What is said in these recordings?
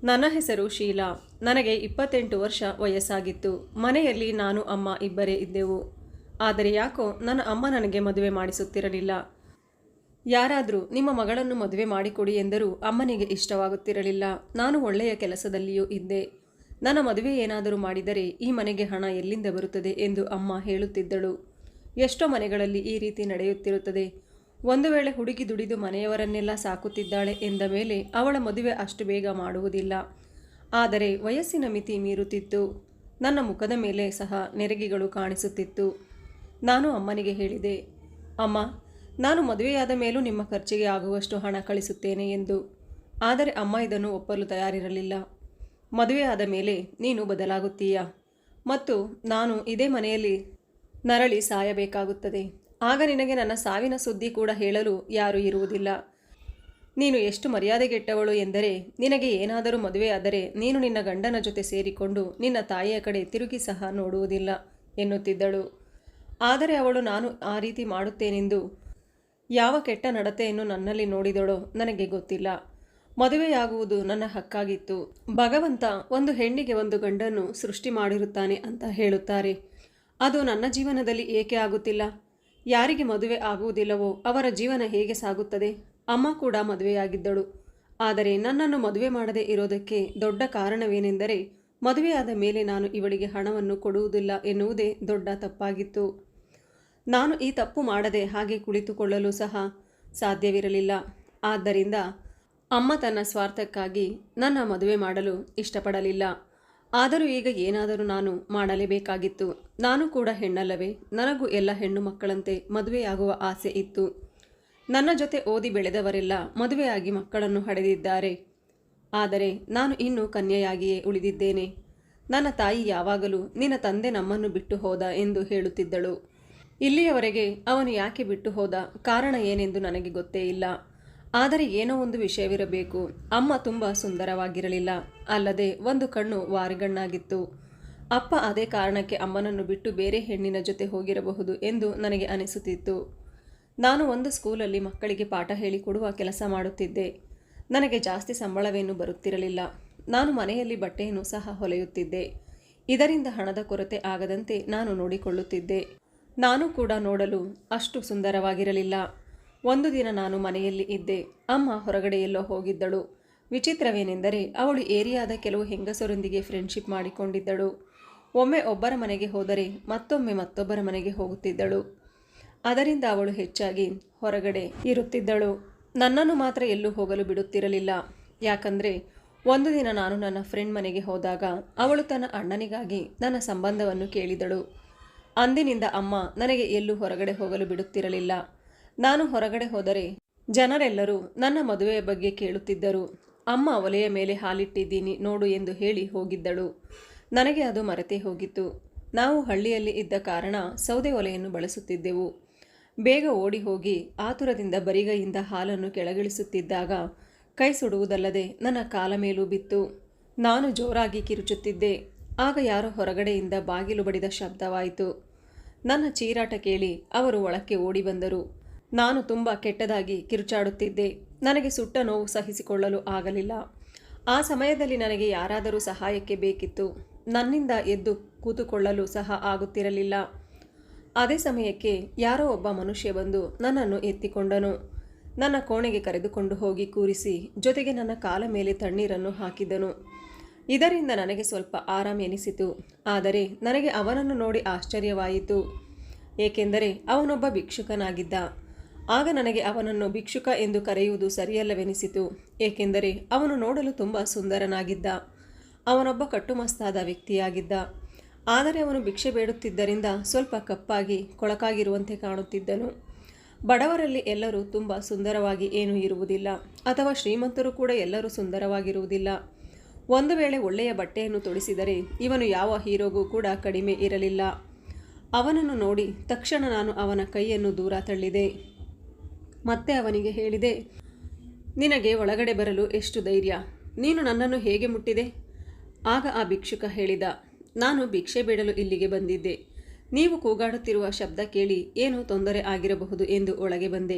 ನನ್ನ ಹೆಸರು ಶೀಲಾ. ನನಗೆ 28 ವರ್ಷ ವಯಸ್ಸಾಗಿತ್ತು. ಮನೆಯಲ್ಲಿ ನಾನು ಅಮ್ಮ ಇಬ್ಬರೇ ಇದ್ದೆವು. ಆದರೆ ಯಾಕೋ ನನ್ನ ಅಮ್ಮ ನನಗೆ ಮದುವೆ ಮಾಡಿಸುತ್ತಿರಲಿಲ್ಲ. ಯಾರಾದರೂ ನಿಮ್ಮ ಮಗಳನ್ನು ಮದುವೆ ಮಾಡಿಕೊಡಿ ಎಂದರೂ ಅಮ್ಮನಿಗೆ ಇಷ್ಟವಾಗುತ್ತಿರಲಿಲ್ಲ. ನಾನು ಒಳ್ಳೆಯ ಕೆಲಸದಲ್ಲಿಯೂ ಇದ್ದೆ. ನನ್ನ ಮದುವೆ ಏನಾದರೂ ಮಾಡಿದರೆ ಈ ಮನೆಗೆ ಹಣ ಎಲ್ಲಿಂದ ಬರುತ್ತದೆ ಎಂದು ಅಮ್ಮ ಹೇಳುತ್ತಿದ್ದಳು. ಎಷ್ಟೋ ಮನೆಗಳಲ್ಲಿ ಈ ರೀತಿ ನಡೆಯುತ್ತಿರುತ್ತದೆ. ಒಂದು ವೇಳೆ ಹುಡುಗಿ ದುಡಿದು ಮನೆಯವರನ್ನೆಲ್ಲ ಸಾಕುತ್ತಿದ್ದಾಳೆ ಎಂದ ಮೇಲೆ ಅವಳ ಮದುವೆ ಅಷ್ಟು ಬೇಗ ಮಾಡುವುದಿಲ್ಲ. ಆದರೆ ವಯಸ್ಸಿನ ಮಿತಿ ಮೀರುತ್ತಿತ್ತು. ನನ್ನ ಮುಖದ ಮೇಲೆ ಸಹ ನೆರಿಗೆಗಳು ಕಾಣಿಸುತ್ತಿತ್ತು. ನಾನು ಅಮ್ಮನಿಗೆ ಹೇಳಿದೆ, ಅಮ್ಮ, ನಾನು ಮದುವೆಯಾದ ಮೇಲೂ ನಿಮ್ಮ ಖರ್ಚಿಗೆ ಆಗುವಷ್ಟು ಹಣ ಕಳಿಸುತ್ತೇನೆ ಎಂದು. ಆದರೆ ಅಮ್ಮ ಇದನ್ನು ಒಪ್ಪಲು ತಯಾರಿರಲಿಲ್ಲ. ಮದುವೆಯಾದ ಮೇಲೆ ನೀನು ಬದಲಾಗುತ್ತೀಯ ಮತ್ತು ನಾನು ಇದೇ ಮನೆಯಲ್ಲಿ ನರಳಿ ಸಾಯಬೇಕಾಗುತ್ತದೆ. ಆಗ ನಿನಗೆ ನನ್ನ ಸಾವಿನ ಸುದ್ದಿ ಕೂಡ ಹೇಳಲು ಯಾರೂ ಇರುವುದಿಲ್ಲ. ನೀನು ಎಷ್ಟು ಮರ್ಯಾದೆಗೆಟ್ಟವಳು ಎಂದರೆ ನಿನಗೆ ಏನಾದರೂ ಮದುವೆಯಾದರೆ ನೀನು ನಿನ್ನ ಗಂಡನ ಜೊತೆ ಸೇರಿಕೊಂಡು ನಿನ್ನ ತಾಯಿಯ ಕಡೆ ತಿರುಗಿ ಸಹ ನೋಡುವುದಿಲ್ಲ ಎನ್ನುತ್ತಿದ್ದಳು. ಆದರೆ ಅವಳು ನಾನು ಆ ರೀತಿ ಮಾಡುತ್ತೇನೆಂದು ಯಾವ ಕೆಟ್ಟ ನಡತೆಯನ್ನು ನನ್ನಲ್ಲಿ ನೋಡಿದಳೋ ನನಗೆ ಗೊತ್ತಿಲ್ಲ. ಮದುವೆಯಾಗುವುದು ನನ್ನ ಹಕ್ಕಾಗಿತ್ತು. ಭಗವಂತ ಒಂದು ಹೆಣ್ಣಿಗೆ ಒಂದು ಗಂಡನ್ನು ಸೃಷ್ಟಿ ಮಾಡಿರುತ್ತಾನೆ ಅಂತ ಹೇಳುತ್ತಾರೆ. ಅದು ನನ್ನ ಜೀವನದಲ್ಲಿ ಏಕೆ ಆಗುತ್ತಿಲ್ಲ? ಯಾರಿಗೆ ಮದುವೆ ಆಗುವುದಿಲ್ಲವೋ ಅವರ ಜೀವನ ಹೇಗೆ ಸಾಗುತ್ತದೆ? ಅಮ್ಮ ಕೂಡ ಮದುವೆಯಾಗಿದ್ದಳು. ಆದರೆ ನನ್ನನ್ನು ಮದುವೆ ಮಾಡದೇ ಇರೋದಕ್ಕೆ ದೊಡ್ಡ ಕಾರಣವೇನೆಂದರೆ ಮದುವೆಯಾದ ಮೇಲೆ ನಾನು ಇವಳಿಗೆ ಹಣವನ್ನು ಕೊಡುವುದಿಲ್ಲ ಎನ್ನುವುದೇ ದೊಡ್ಡ ತಪ್ಪಾಗಿತ್ತು. ನಾನು ಈ ತಪ್ಪು ಮಾಡದೆ ಹಾಗೆ ಕುಳಿತುಕೊಳ್ಳಲು ಸಹ ಸಾಧ್ಯವಿರಲಿಲ್ಲ. ಆದ್ದರಿಂದ ಅಮ್ಮ ತನ್ನ ಸ್ವಾರ್ಥಕ್ಕಾಗಿ ನನ್ನ ಮದುವೆ ಮಾಡಲು ಇಷ್ಟಪಡಲಿಲ್ಲ. ಆದರೂ ಈಗ ಏನಾದರೂ ನಾನು ಮಾಡಲೇಬೇಕಾಗಿತ್ತು. ನಾನು ಕೂಡ ಹೆಣ್ಣಲ್ಲವೇ? ನನಗೂ ಎಲ್ಲ ಹೆಣ್ಣು ಮಕ್ಕಳಂತೆ ಮದುವೆಯಾಗುವ ಆಸೆ ಇತ್ತು. ನನ್ನ ಜೊತೆ ಓದಿ ಬೆಳೆದವರೆಲ್ಲ ಮದುವೆಯಾಗಿ ಮಕ್ಕಳನ್ನು ಹಡೆದಿದ್ದಾರೆ. ಆದರೆ ನಾನು ಇನ್ನೂ ಕನ್ಯೆಯಾಗಿಯೇ ಉಳಿದಿದ್ದೇನೆ. ನನ್ನ ತಾಯಿ ಯಾವಾಗಲೂ ನಿನ್ನ ತಂದೆ ನಮ್ಮನ್ನು ಬಿಟ್ಟು ಹೋದ ಎಂದು ಹೇಳುತ್ತಿದ್ದಳು. ಇಲ್ಲಿಯವರೆಗೆ ಅವನು ಯಾಕೆ ಬಿಟ್ಟು ಹೋದ, ಕಾರಣ ಏನೆಂದು ನನಗೆ ಗೊತ್ತೇ ಇಲ್ಲ. ಆದರೆ ಏನೋ ಒಂದು ವಿಷಯವಿರಬೇಕು. ಅಮ್ಮ ತುಂಬ ಸುಂದರವಾಗಿರಲಿಲ್ಲ. ಅಲ್ಲದೆ ಒಂದು ಕಣ್ಣು ವಾರಿಗಣ್ಣಾಗಿತ್ತು. ಅಪ್ಪ ಅದೇ ಕಾರಣಕ್ಕೆ ಅಮ್ಮನನ್ನು ಬಿಟ್ಟು ಬೇರೆ ಹೆಣ್ಣಿನ ಜೊತೆ ಹೋಗಿರಬಹುದು ಎಂದು ನನಗೆ ಅನಿಸುತ್ತಿತ್ತು. ನಾನು ಒಂದು ಸ್ಕೂಲಲ್ಲಿ ಮಕ್ಕಳಿಗೆ ಪಾಠ ಹೇಳಿಕೊಡುವ ಕೆಲಸ ಮಾಡುತ್ತಿದ್ದೆ. ನನಗೆ ಜಾಸ್ತಿ ಸಂಬಳವೇನೂ ಬರುತ್ತಿರಲಿಲ್ಲ. ನಾನು ಮನೆಯಲ್ಲಿ ಬಟ್ಟೆಯನ್ನು ಸಹ ಹೊಲೆಯುತ್ತಿದ್ದೆ. ಇದರಿಂದ ಹಣದ ಕೊರತೆ ಆಗದಂತೆ ನಾನು ನೋಡಿಕೊಳ್ಳುತ್ತಿದ್ದೆ. ನಾನು ಕೂಡ ನೋಡಲು ಅಷ್ಟು ಸುಂದರವಾಗಿರಲಿಲ್ಲ. ಒಂದು ದಿನ ನಾನು ಮನೆಯಲ್ಲಿ ಇದ್ದೆ. ಅಮ್ಮ ಹೊರಗಡೆ ಎಲ್ಲೋ ಹೋಗಿದ್ದಳು. ವಿಚಿತ್ರವೇನೆಂದರೆ ಅವಳು ಏರಿಯಾದ ಕೆಲವು ಹೆಂಗಸರೊಂದಿಗೆ ಫ್ರೆಂಡ್ಶಿಪ್ ಮಾಡಿಕೊಂಡಿದ್ದಳು. ಒಮ್ಮೆ ಒಬ್ಬರ ಮನೆಗೆ ಹೋದರೆ ಮತ್ತೊಮ್ಮೆ ಮತ್ತೊಬ್ಬರ ಮನೆಗೆ ಹೋಗುತ್ತಿದ್ದಳು. ಅದರಿಂದ ಅವಳು ಹೆಚ್ಚಾಗಿ ಹೊರಗಡೆ ಇರುತ್ತಿದ್ದಳು. ನನ್ನನ್ನು ಮಾತ್ರ ಎಲ್ಲೂ ಹೋಗಲು ಬಿಡುತ್ತಿರಲಿಲ್ಲ. ಯಾಕಂದರೆ ಒಂದು ದಿನ ನಾನು ನನ್ನ ಫ್ರೆಂಡ್ ಮನೆಗೆ ಹೋದಾಗ ಅವಳು ತನ್ನ ಅಣ್ಣನಿಗಾಗಿ ನನ್ನ ಸಂಬಂಧವನ್ನು ಕೇಳಿದಳು. ಅಂದಿನಿಂದ ಅಮ್ಮ ನನಗೆ ಎಲ್ಲೂ ಹೊರಗಡೆ ಹೋಗಲು ಬಿಡುತ್ತಿರಲಿಲ್ಲ. ನಾನು ಹೊರಗಡೆ ಹೋದರೆ ಜನರೆಲ್ಲರೂ ನನ್ನ ಮದುವೆಯ ಬಗ್ಗೆ ಕೇಳುತ್ತಿದ್ದರು. ಅಮ್ಮ ಒಲೆಯ ಮೇಲೆ ಹಾಲಿಟ್ಟಿದ್ದೀನಿ ನೋಡು ಎಂದು ಹೇಳಿ ಹೋಗಿದ್ದಳು. ನನಗೆ ಅದು ಮರೆತೇ ಹೋಗಿತ್ತು. ನಾವು ಹಳ್ಳಿಯಲ್ಲಿ ಇದ್ದ ಕಾರಣ ಸೌದೆ ಒಲೆಯನ್ನು ಬಳಸುತ್ತಿದ್ದೆವು. ಬೇಗ ಓಡಿ ಹೋಗಿ ಆತುರದಿಂದ ಬರಿಗೈಯಿಂದ ಹಾಲನ್ನು ಕೆಳಗಿಳಿಸುತ್ತಿದ್ದಾಗ ಕೈ ಸುಡುವುದಲ್ಲದೆ ನನ್ನ ಕಾಲ ಮೇಲೂ ಬಿತ್ತು. ನಾನು ಜೋರಾಗಿ ಕಿರುಚುತ್ತಿದ್ದೆ. ಆಗ ಯಾರೋ ಹೊರಗಡೆಯಿಂದ ಬಾಗಿಲು ಬಡಿದ ಶಬ್ದವಾಯಿತು. ನನ್ನ ಚೀರಾಟ ಕೇಳಿ ಅವರು ಒಳಕ್ಕೆ ಓಡಿ ಬಂದರು. ನಾನು ತುಂಬ ಕೆಟ್ಟದಾಗಿ ಕಿರುಚಾಡುತ್ತಿದ್ದೆ. ನನಗೆ ಸುಟ್ಟ ನೋವು ಸಹಿಸಿಕೊಳ್ಳಲು ಆಗಲಿಲ್ಲ. ಆ ಸಮಯದಲ್ಲಿ ನನಗೆ ಯಾರಾದರೂ ಸಹಾಯಕ್ಕೆ ಬೇಕಿತ್ತು. ನನ್ನಿಂದ ಎದ್ದು ಕೂತುಕೊಳ್ಳಲು ಸಹ ಆಗುತ್ತಿರಲಿಲ್ಲ. ಅದೇ ಸಮಯಕ್ಕೆ ಯಾರೋ ಒಬ್ಬ ಮನುಷ್ಯ ಬಂದು ನನ್ನನ್ನು ಎತ್ತಿಕೊಂಡನು. ನನ್ನ ಕೋಣೆಗೆ ಕರೆದುಕೊಂಡು ಹೋಗಿ ಕೂರಿಸಿ ಜೊತೆಗೆ ನನ್ನ ಕಾಲ ಮೇಲೆ ತಣ್ಣೀರನ್ನು ಹಾಕಿದನು. ಇದರಿಂದ ನನಗೆ ಸ್ವಲ್ಪ ಆರಾಮ ಎನಿಸಿತು. ಆದರೆ ನನಗೆ ಅವನನ್ನು ನೋಡಿ ಆಶ್ಚರ್ಯವಾಯಿತು. ಏಕೆಂದರೆ ಅವನೊಬ್ಬ ಭಿಕ್ಷುಕನಾಗಿದ್ದ. ಆಗ ನನಗೆ ಅವನನ್ನು ಭಿಕ್ಷುಕ ಎಂದು ಕರೆಯುವುದು ಸರಿಯಲ್ಲವೆನಿಸಿತು. ಏಕೆಂದರೆ ಅವನು ನೋಡಲು ತುಂಬ ಸುಂದರನಾಗಿದ್ದ. ಅವನೊಬ್ಬ ಕಟ್ಟುಮಸ್ತಾದ ವ್ಯಕ್ತಿಯಾಗಿದ್ದ. ಆದರೆ ಅವನು ಭಿಕ್ಷೆ ಬೇಡುತ್ತಿದ್ದರಿಂದ ಸ್ವಲ್ಪ ಕಪ್ಪಾಗಿ ಕೊಳಕಾಗಿರುವಂತೆ ಕಾಣುತ್ತಿದ್ದನು. ಬಡವರಲ್ಲಿ ಎಲ್ಲರೂ ತುಂಬ ಸುಂದರವಾಗಿ ಏನೂ ಇರುವುದಿಲ್ಲ, ಅಥವಾ ಶ್ರೀಮಂತರು ಕೂಡ ಎಲ್ಲರೂ ಸುಂದರವಾಗಿರುವುದಿಲ್ಲ. ಒಂದು ವೇಳೆ ಒಳ್ಳೆಯ ಬಟ್ಟೆಯನ್ನು ತೊಡಿಸಿದರೆ ಇವನು ಯಾವ ಹೀರೋಗೂ ಕೂಡ ಕಡಿಮೆ ಇರಲಿಲ್ಲ. ಅವನನ್ನು ನೋಡಿ ತಕ್ಷಣ ನಾನು ಅವನ ಕೈಯನ್ನು ದೂರ ತಳ್ಳಿದೆ. ಮತ್ತೆ ಅವನಿಗೆ ಹೇಳಿದೆ, ನಿನಗೆ ಒಳಗಡೆ ಬರಲು ಎಷ್ಟು ಧೈರ್ಯ? ನೀನು ನನ್ನನ್ನು ಹೇಗೆ ಮುಟ್ಟಿದೆ? ಆಗ ಆ ಭಿಕ್ಷುಕ ಹೇಳಿದ, ನಾನು ಭಿಕ್ಷೆ ಬೇಡಲು ಇಲ್ಲಿಗೆ ಬಂದಿದ್ದೆ. ನೀವು ಕೂಗಾಡುತ್ತಿರುವ ಶಬ್ದ ಕೇಳಿ ಏನೋ ತೊಂದರೆ ಆಗಿರಬಹುದು ಎಂದು ಒಳಗೆ ಬಂದೆ.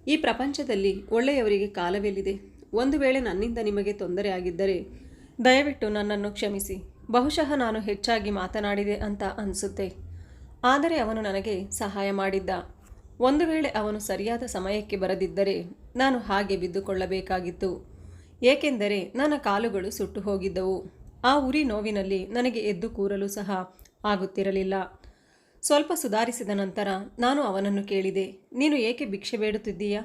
ಈ ಪ್ರಪಂಚದಲ್ಲಿ ಒಳ್ಳೆಯವರಿಗೆ ಕಾಲವೆಲ್ಲಿದೆ? ಒಂದು ವೇಳೆ ನನ್ನಿಂದ ನಿಮಗೆ ತೊಂದರೆ ಆಗಿದ್ದರೆ ದಯವಿಟ್ಟು ನನ್ನನ್ನು ಕ್ಷಮಿಸಿ. ಬಹುಶಃ ನಾನು ಹೆಚ್ಚಾಗಿ ಮಾತನಾಡಿದೆ ಅಂತ ಅನಿಸುತ್ತೆ. ಆದರೆ ಅವನು ನನಗೆ ಸಹಾಯ ಮಾಡಿದ್ದ. ಒಂದು ವೇಳೆ ಅವನು ಸರಿಯಾದ ಸಮಯಕ್ಕೆ ಬರದಿದ್ದರೆ ನಾನು ಹಾಗೆ ಬಿದ್ದುಕೊಳ್ಳಬೇಕಾಗಿತ್ತು. ಏಕೆಂದರೆ ನನ್ನ ಕಾಲುಗಳು ಸುಟ್ಟು ಹೋಗಿದ್ದವು. ಆ ಉರಿ ನೋವಿನಲ್ಲಿ ನನಗೆ ಎದ್ದು ಕೂರಲು ಸಹ ಆಗುತ್ತಿರಲಿಲ್ಲ. ಸ್ವಲ್ಪ ಸುಧಾರಿಸಿದ ನಂತರ ನಾನು ಅವನನ್ನು ಕೇಳಿದೆ, ನೀನು ಏಕೆ ಭಿಕ್ಷೆ ಬೇಡುತ್ತಿದ್ದೀಯಾ?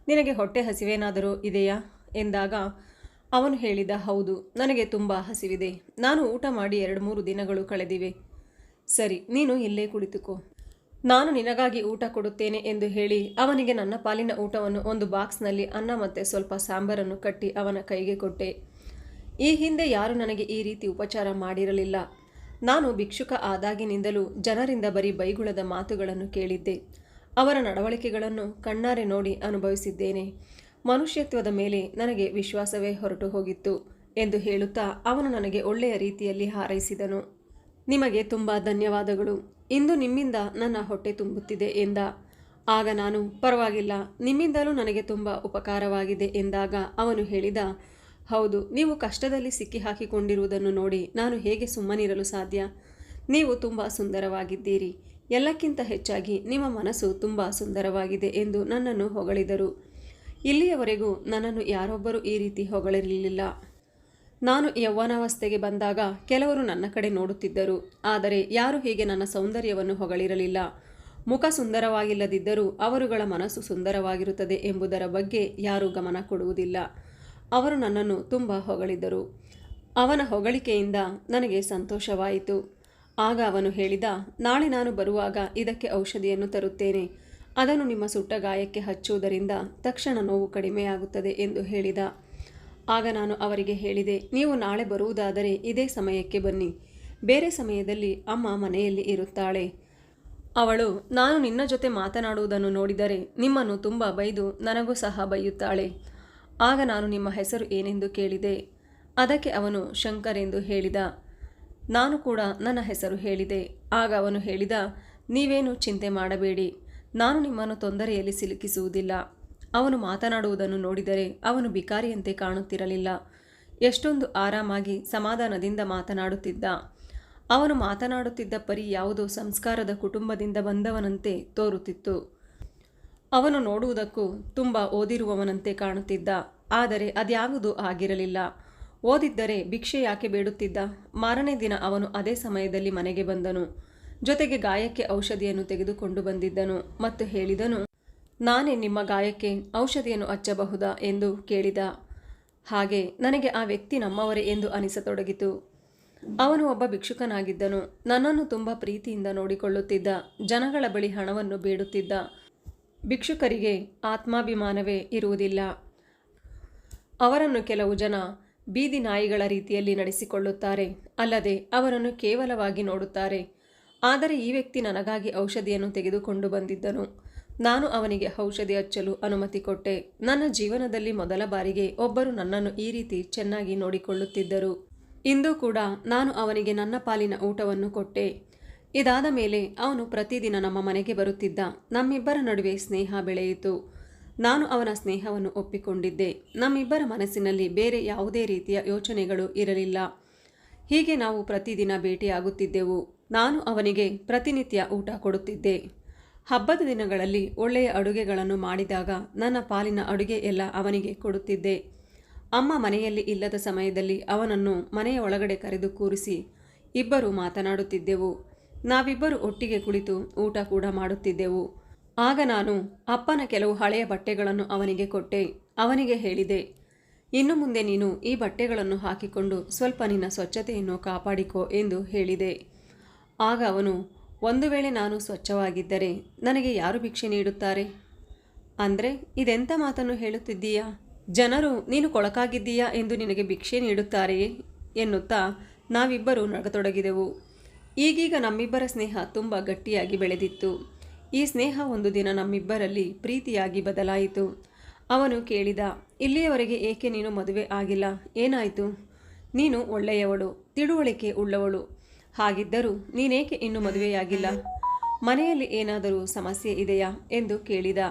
ನಿನಗೆ ಹೊಟ್ಟೆ ಹಸಿವೇನಾದರೂ ಇದೆಯಾ ಎಂದಾಗ ಅವನು ಹೇಳಿದ, ಹೌದು, ನನಗೆ ತುಂಬ ಹಸಿವಿದೆ. ನಾನು ಊಟ ಮಾಡಿ 2-3 ದಿನಗಳು ಕಳೆದಿವೆ. ಸರಿ, ನೀನು ಇಲ್ಲೇ ಕುಳಿತುಕೋ, ನಾನು ನಿನಗಾಗಿ ಊಟ ಕೊಡುತ್ತೇನೆ ಎಂದು ಹೇಳಿ ಅವನಿಗೆ ನನ್ನ ಪಾಲಿನ ಊಟವನ್ನು ಒಂದು ಬಾಕ್ಸ್ನಲ್ಲಿ ಅನ್ನ ಮತ್ತು ಸ್ವಲ್ಪ ಸಾಂಬಾರನ್ನು ಕಟ್ಟಿ ಅವನ ಕೈಗೆ ಕೊಟ್ಟೆ. ಈ ಹಿಂದೆ ಯಾರೂ ನನಗೆ ಈ ರೀತಿ ಉಪಚಾರ ಮಾಡಿರಲಿಲ್ಲ. ನಾನು ಭಿಕ್ಷುಕ ಆದಾಗಿನಿಂದಲೂ ಜನರಿಂದ ಬರೀ ಬೈಗುಳದ ಮಾತುಗಳನ್ನು ಕೇಳಿದ್ದೆ. ಅವರ ನಡವಳಿಕೆಗಳನ್ನು ಕಣ್ಣಾರೆ ನೋಡಿ ಅನುಭವಿಸಿದ್ದೇನೆ. ಮನುಷ್ಯತ್ವದ ಮೇಲೆ ನನಗೆ ವಿಶ್ವಾಸವೇ ಹೊರಟು ಹೋಗಿತ್ತು ಎಂದು ಹೇಳುತ್ತಾ ಅವನು ನನಗೆ ಒಳ್ಳೆಯ ರೀತಿಯಲ್ಲಿ ಹಾರೈಸಿದನು. ನಿಮಗೆ ತುಂಬ ಧನ್ಯವಾದಗಳು. ಇಂದು ನಿಮ್ಮಿಂದ ನನ್ನ ಹೊಟ್ಟೆ ತುಂಬುತ್ತಿದೆ ಎಂದ. ಆಗ ನಾನು, ಪರವಾಗಿಲ್ಲ, ನಿಮ್ಮಿಂದಲೂ ನನಗೆ ತುಂಬ ಉಪಕಾರವಾಗಿದೆ ಎಂದಾಗ ಅವನು ಹೇಳಿದ, ಹೌದು, ನೀವು ಕಷ್ಟದಲ್ಲಿ ಸಿಕ್ಕಿ ಹಾಕಿಕೊಂಡಿರುವುದನ್ನು ನೋಡಿ ನಾನು ಹೇಗೆ ಸುಮ್ಮನಿರಲು ಸಾಧ್ಯ? ನೀವು ತುಂಬ ಸುಂದರವಾಗಿದ್ದೀರಿ. ಎಲ್ಲಕ್ಕಿಂತ ಹೆಚ್ಚಾಗಿ ನಿಮ್ಮ ಮನಸ್ಸು ತುಂಬ ಸುಂದರವಾಗಿದೆ ಎಂದು ನನ್ನನ್ನು ಹೊಗಳಿದರು. ಇಲ್ಲಿಯವರೆಗೂ ನನ್ನನ್ನು ಯಾರೊಬ್ಬರೂ ಈ ರೀತಿ ಹೊಗಳಿರಲಿಲ್ಲ. ನಾನು ಯೌವನಾವಸ್ಥೆಗೆ ಬಂದಾಗ ಕೆಲವರು ನನ್ನ ಕಡೆ ನೋಡುತ್ತಿದ್ದರು. ಆದರೆ ಯಾರೂ ಹೀಗೆ ನನ್ನ ಸೌಂದರ್ಯವನ್ನು ಹೊಗಳಿರಲಿಲ್ಲ. ಮುಖ ಸುಂದರವಾಗಿಲ್ಲದಿದ್ದರೂ ಅವರುಗಳ ಮನಸ್ಸು ಸುಂದರವಾಗಿರುತ್ತದೆ ಎಂಬುದರ ಬಗ್ಗೆ ಯಾರೂ ಗಮನ ಕೊಡುವುದಿಲ್ಲ. ಅವರು ನನ್ನನ್ನು ತುಂಬ ಹೊಗಳಿದ್ದರು. ಅವನ ಹೊಗಳಿಕೆಯಿಂದ ನನಗೆ ಸಂತೋಷವಾಯಿತು. ಆಗ ಅವನು ಹೇಳಿದ, ನಾಳೆ ನಾನು ಬರುವಾಗ ಇದಕ್ಕೆ ಔಷಧಿಯನ್ನು ತರುತ್ತೇನೆ. ಅದನ್ನು ನಿಮ್ಮ ಸುಟ್ಟ ಗಾಯಕ್ಕೆ ಹಚ್ಚುವುದರಿಂದ ತಕ್ಷಣ ನೋವು ಕಡಿಮೆಯಾಗುತ್ತದೆ ಎಂದು ಹೇಳಿದ. ಆಗ ನಾನು ಅವರಿಗೆ ಹೇಳಿದೆ, ನೀವು ನಾಳೆ ಬರುವುದಾದರೆ ಇದೇ ಸಮಯಕ್ಕೆ ಬನ್ನಿ. ಬೇರೆ ಸಮಯದಲ್ಲಿ ಅಮ್ಮ ಮನೆಯಲ್ಲಿ ಇರುತ್ತಾಳೆ. ಅವಳು ನಾನು ನಿನ್ನ ಜೊತೆ ಮಾತನಾಡುವುದನ್ನು ನೋಡಿದರೆ ನಿಮ್ಮನ್ನು ತುಂಬ ಬೈದು ನನಗೂ ಸಹ ಬೈಯುತ್ತಾಳೆ. ಆಗ ನಾನು ನಿಮ್ಮ ಹೆಸರು ಏನೆಂದು ಕೇಳಿದೆ. ಅದಕ್ಕೆ ಅವನು ಶಂಕರ್ ಎಂದು ಹೇಳಿದ. ನಾನು ಕೂಡ ನನ್ನ ಹೆಸರು ಹೇಳಿದೆ. ಆಗ ಅವನು ಹೇಳಿದ, ನೀವೇನು ಚಿಂತೆ ಮಾಡಬೇಡಿ, ನಾನು ನಿಮ್ಮನ್ನು ತೊಂದರೆಯಲ್ಲಿ ಸಿಲುಕಿಸುವುದಿಲ್ಲ. ಅವನು ಮಾತನಾಡುವುದನ್ನು ನೋಡಿದರೆ ಅವನು ಬಿಕಾರಿಯಂತೆ ಕಾಣುತ್ತಿರಲಿಲ್ಲ. ಎಷ್ಟೊಂದು ಆರಾಮಾಗಿ ಸಮಾಧಾನದಿಂದ ಮಾತನಾಡುತ್ತಿದ್ದ. ಅವನು ಮಾತನಾಡುತ್ತಿದ್ದ ಪರಿ ಯಾವುದೋ ಸಂಸ್ಕಾರದ ಕುಟುಂಬದಿಂದ ಬಂದವನಂತೆ ತೋರುತ್ತಿತ್ತು. ಅವನು ನೋಡುವುದಕ್ಕೂ ತುಂಬ ಓದಿರುವವನಂತೆ ಕಾಣುತ್ತಿದ್ದ. ಆದರೆ ಅದ್ಯಾವುದೂ ಆಗಿರಲಿಲ್ಲ. ಓದಿದ್ದರೆ ಭಿಕ್ಷೆ ಯಾಕೆ ಬೇಡುತ್ತಿದ್ದ? ಮಾರನೇ ದಿನ ಅವನು ಅದೇ ಸಮಯದಲ್ಲಿ ಮನೆಗೆ ಬಂದನು. ಜೊತೆಗೆ ಗಾಯಕ್ಕೆ ಔಷಧಿಯನ್ನು ತೆಗೆದುಕೊಂಡು ಬಂದಿದ್ದನು ಮತ್ತು ಹೇಳಿದನು, ನಾನೇ ನಿಮ್ಮ ಗಾಯಕ್ಕೆ ಔಷಧಿಯನ್ನು ಹಚ್ಚಬಹುದಾ ಎಂದು ಕೇಳಿದ. ಹಾಗೆ ನನಗೆ ಆ ವ್ಯಕ್ತಿ ನಮ್ಮವರೇ ಎಂದು ಅನಿಸತೊಡಗಿತು. ಅವನು ಒಬ್ಬ ಭಿಕ್ಷುಕನಾಗಿದ್ದನು. ನನ್ನನ್ನು ತುಂಬ ಪ್ರೀತಿಯಿಂದ ನೋಡಿಕೊಳ್ಳುತ್ತಿದ್ದ. ಜನಗಳ ಬಳಿ ಹಣವನ್ನು ಬೇಡುತ್ತಿದ್ದ. ಭಿಕ್ಷುಕರಿಗೆ ಆತ್ಮಾಭಿಮಾನವೇ ಇರುವುದಿಲ್ಲ. ಅವರನ್ನು ಕೆಲವು ಜನ ಬೀದಿ ನಾಯಿಗಳ ರೀತಿಯಲ್ಲಿ ನಡೆಸಿಕೊಳ್ಳುತ್ತಾರೆ. ಅಲ್ಲದೆ ಅವರನ್ನು ಕೇವಲವಾಗಿ ನೋಡುತ್ತಾರೆ. ಆದರೆ ಈ ವ್ಯಕ್ತಿ ನನಗಾಗಿ ಔಷಧಿಯನ್ನು ತೆಗೆದುಕೊಂಡು ಬಂದಿದ್ದನು. ನಾನು ಅವನಿಗೆ ಔಷಧಿ ಹಚ್ಚಲು ಅನುಮತಿ ಕೊಟ್ಟೆ. ನನ್ನ ಜೀವನದಲ್ಲಿ ಮೊದಲ ಬಾರಿಗೆ ಒಬ್ಬರು ನನ್ನನ್ನು ಈ ರೀತಿ ಚೆನ್ನಾಗಿ ನೋಡಿಕೊಳ್ಳುತ್ತಿದ್ದರು. ಇಂದು ಕೂಡ ನಾನು ಅವನಿಗೆ ನನ್ನ ಪಾಲಿನ ಊಟವನ್ನು ಕೊಟ್ಟೆ. ಇದಾದ ಮೇಲೆ ಅವನು ಪ್ರತಿದಿನ ನಮ್ಮ ಮನೆಗೆ ಬರುತ್ತಿದ್ದ. ನಮ್ಮಿಬ್ಬರ ನಡುವೆ ಸ್ನೇಹ ಬೆಳೆಯಿತು. ನಾನು ಅವನ ಸ್ನೇಹವನ್ನು ಒಪ್ಪಿಕೊಂಡಿದ್ದೆ. ನಮ್ಮಿಬ್ಬರ ಮನಸ್ಸಿನಲ್ಲಿ ಬೇರೆ ಯಾವುದೇ ರೀತಿಯ ಯೋಚನೆಗಳು ಇರಲಿಲ್ಲ. ಹೀಗೆ ನಾವು ಪ್ರತಿದಿನ ಭೇಟಿಯಾಗುತ್ತಿದ್ದೆವು. ನಾನು ಅವನಿಗೆ ಪ್ರತಿನಿತ್ಯ ಊಟ ಕೊಡುತ್ತಿದ್ದೆ. ಹಬ್ಬದ ದಿನಗಳಲ್ಲಿ ಒಳ್ಳೆಯ ಅಡುಗೆಗಳನ್ನು ಮಾಡಿದಾಗ ನನ್ನ ಪಾಲಿನ ಅಡುಗೆ ಎಲ್ಲ ಅವನಿಗೆ ಕೊಡುತ್ತಿದ್ದೆ. ಅಮ್ಮ ಮನೆಯಲ್ಲಿ ಇಲ್ಲದ ಸಮಯದಲ್ಲಿ ಅವನನ್ನು ಮನೆಯ ಒಳಗಡೆ ಕರೆದು ಕೂರಿಸಿ ಇಬ್ಬರು ಮಾತನಾಡುತ್ತಿದ್ದೆವು. ನಾವಿಬ್ಬರು ಒಟ್ಟಿಗೆ ಕುಳಿತು ಊಟ ಕೂಡ ಮಾಡುತ್ತಿದ್ದೆವು. ಆಗ ನಾನು ಅಪ್ಪನ ಕೆಲವು ಹಳೆಯ ಬಟ್ಟೆಗಳನ್ನು ಅವನಿಗೆ ಕೊಟ್ಟೆ. ಅವನಿಗೆ ಹೇಳಿದೆ, ಇನ್ನು ಮುಂದೆ ನೀನು ಈ ಬಟ್ಟೆಗಳನ್ನು ಹಾಕಿಕೊಂಡು ಸ್ವಲ್ಪ ನಿನ್ನ ಸ್ವಚ್ಛತೆಯನ್ನು ಕಾಪಾಡಿಕೋ ಎಂದು ಹೇಳಿದೆ. ಆಗ ಅವನು, ಒಂದು ವೇಳೆ ನಾನು ಸ್ವಚ್ಛವಾಗಿದ್ದರೆ ನನಗೆ ಯಾರು ಭಿಕ್ಷೆ ನೀಡುತ್ತಾರೆ? ಅಂದರೆ ಇದೆಂಥ ಮಾತನ್ನು ಹೇಳುತ್ತಿದ್ದೀಯಾ? ಜನರು ನೀನು ಕೊಳಕಾಗಿದ್ದೀಯಾ ಎಂದು ನಿನಗೆ ಭಿಕ್ಷೆ ನೀಡುತ್ತಾರೆಯೇ ಎನ್ನುತ್ತಾ ನಾವಿಬ್ಬರು ನಗತೊಡಗಿದೆವು. ಈಗೀಗ ನಮ್ಮಿಬ್ಬರ ಸ್ನೇಹ ತುಂಬ ಗಟ್ಟಿಯಾಗಿ ಬೆಳೆದಿತ್ತು. ಈ ಸ್ನೇಹ ಒಂದು ದಿನ ನಮ್ಮಿಬ್ಬರಲ್ಲಿ ಪ್ರೀತಿಯಾಗಿ ಬದಲಾಯಿತು. ಅವನು ಕೇಳಿದ, ಇಲ್ಲಿಯವರೆಗೆ ಏಕೆ ನೀನು ಮದುವೆ ಆಗಿಲ್ಲ? ಏನಾಯಿತು? ನೀನು ಒಳ್ಳೆಯವಳು, ತಿಳುವಳಿಕೆ ಉಳ್ಳವಳು. ಹಾಗಿದ್ದರೂ ನೀನೇಕೆ ಇನ್ನೂ ಮದುವೆಯಾಗಿಲ್ಲ? ಮನೆಯಲ್ಲಿ ಏನಾದರೂ ಸಮಸ್ಯೆ ಇದೆಯಾ ಎಂದು ಕೇಳಿದ.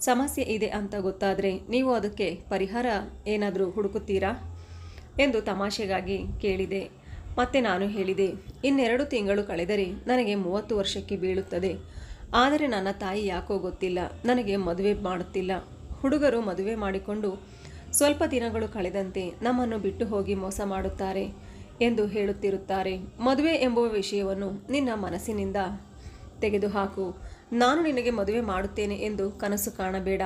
ಸಮಸ್ಯೆ ಇದೆ ಅಂತ ಗೊತ್ತಾದರೆ ನೀವು ಅದಕ್ಕೆ ಪರಿಹಾರ ಏನಾದರೂ ಹುಡುಕುತ್ತೀರಾ ಎಂದು ತಮಾಷೆಗಾಗಿ ಕೇಳಿದೆ. ಮತ್ತೆ ನಾನು ಹೇಳಿದೆ, 2 ತಿಂಗಳು ಕಳೆದರೆ ನನಗೆ 30 ವರ್ಷಕ್ಕೆ ಬೀಳುತ್ತದೆ. ಆದರೆ ನನ್ನ ತಾಯಿ ಯಾಕೋ ಗೊತ್ತಿಲ್ಲ, ನನಗೆ ಮದುವೆ ಮಾಡುತ್ತಿಲ್ಲ. ಹುಡುಗರು ಮದುವೆ ಮಾಡಿಕೊಂಡು ಸ್ವಲ್ಪ ದಿನಗಳು ಕಳೆದಂತೆ ನಮ್ಮನ್ನು ಬಿಟ್ಟು ಹೋಗಿ ಮೋಸ ಮಾಡುತ್ತಾರೆ ಎಂದು ಹೇಳುತ್ತಿರುತ್ತಾರೆ. ಮದುವೆ ಎಂಬುವ ವಿಷಯವನ್ನು ನಿನ್ನ ಮನಸ್ಸಿನಿಂದ ತೆಗೆದುಹಾಕು. ನಾನು ನಿನಗೆ ಮದುವೆ ಮಾಡುತ್ತೇನೆ ಎಂದು ಕನಸು ಕಾಣಬೇಡ.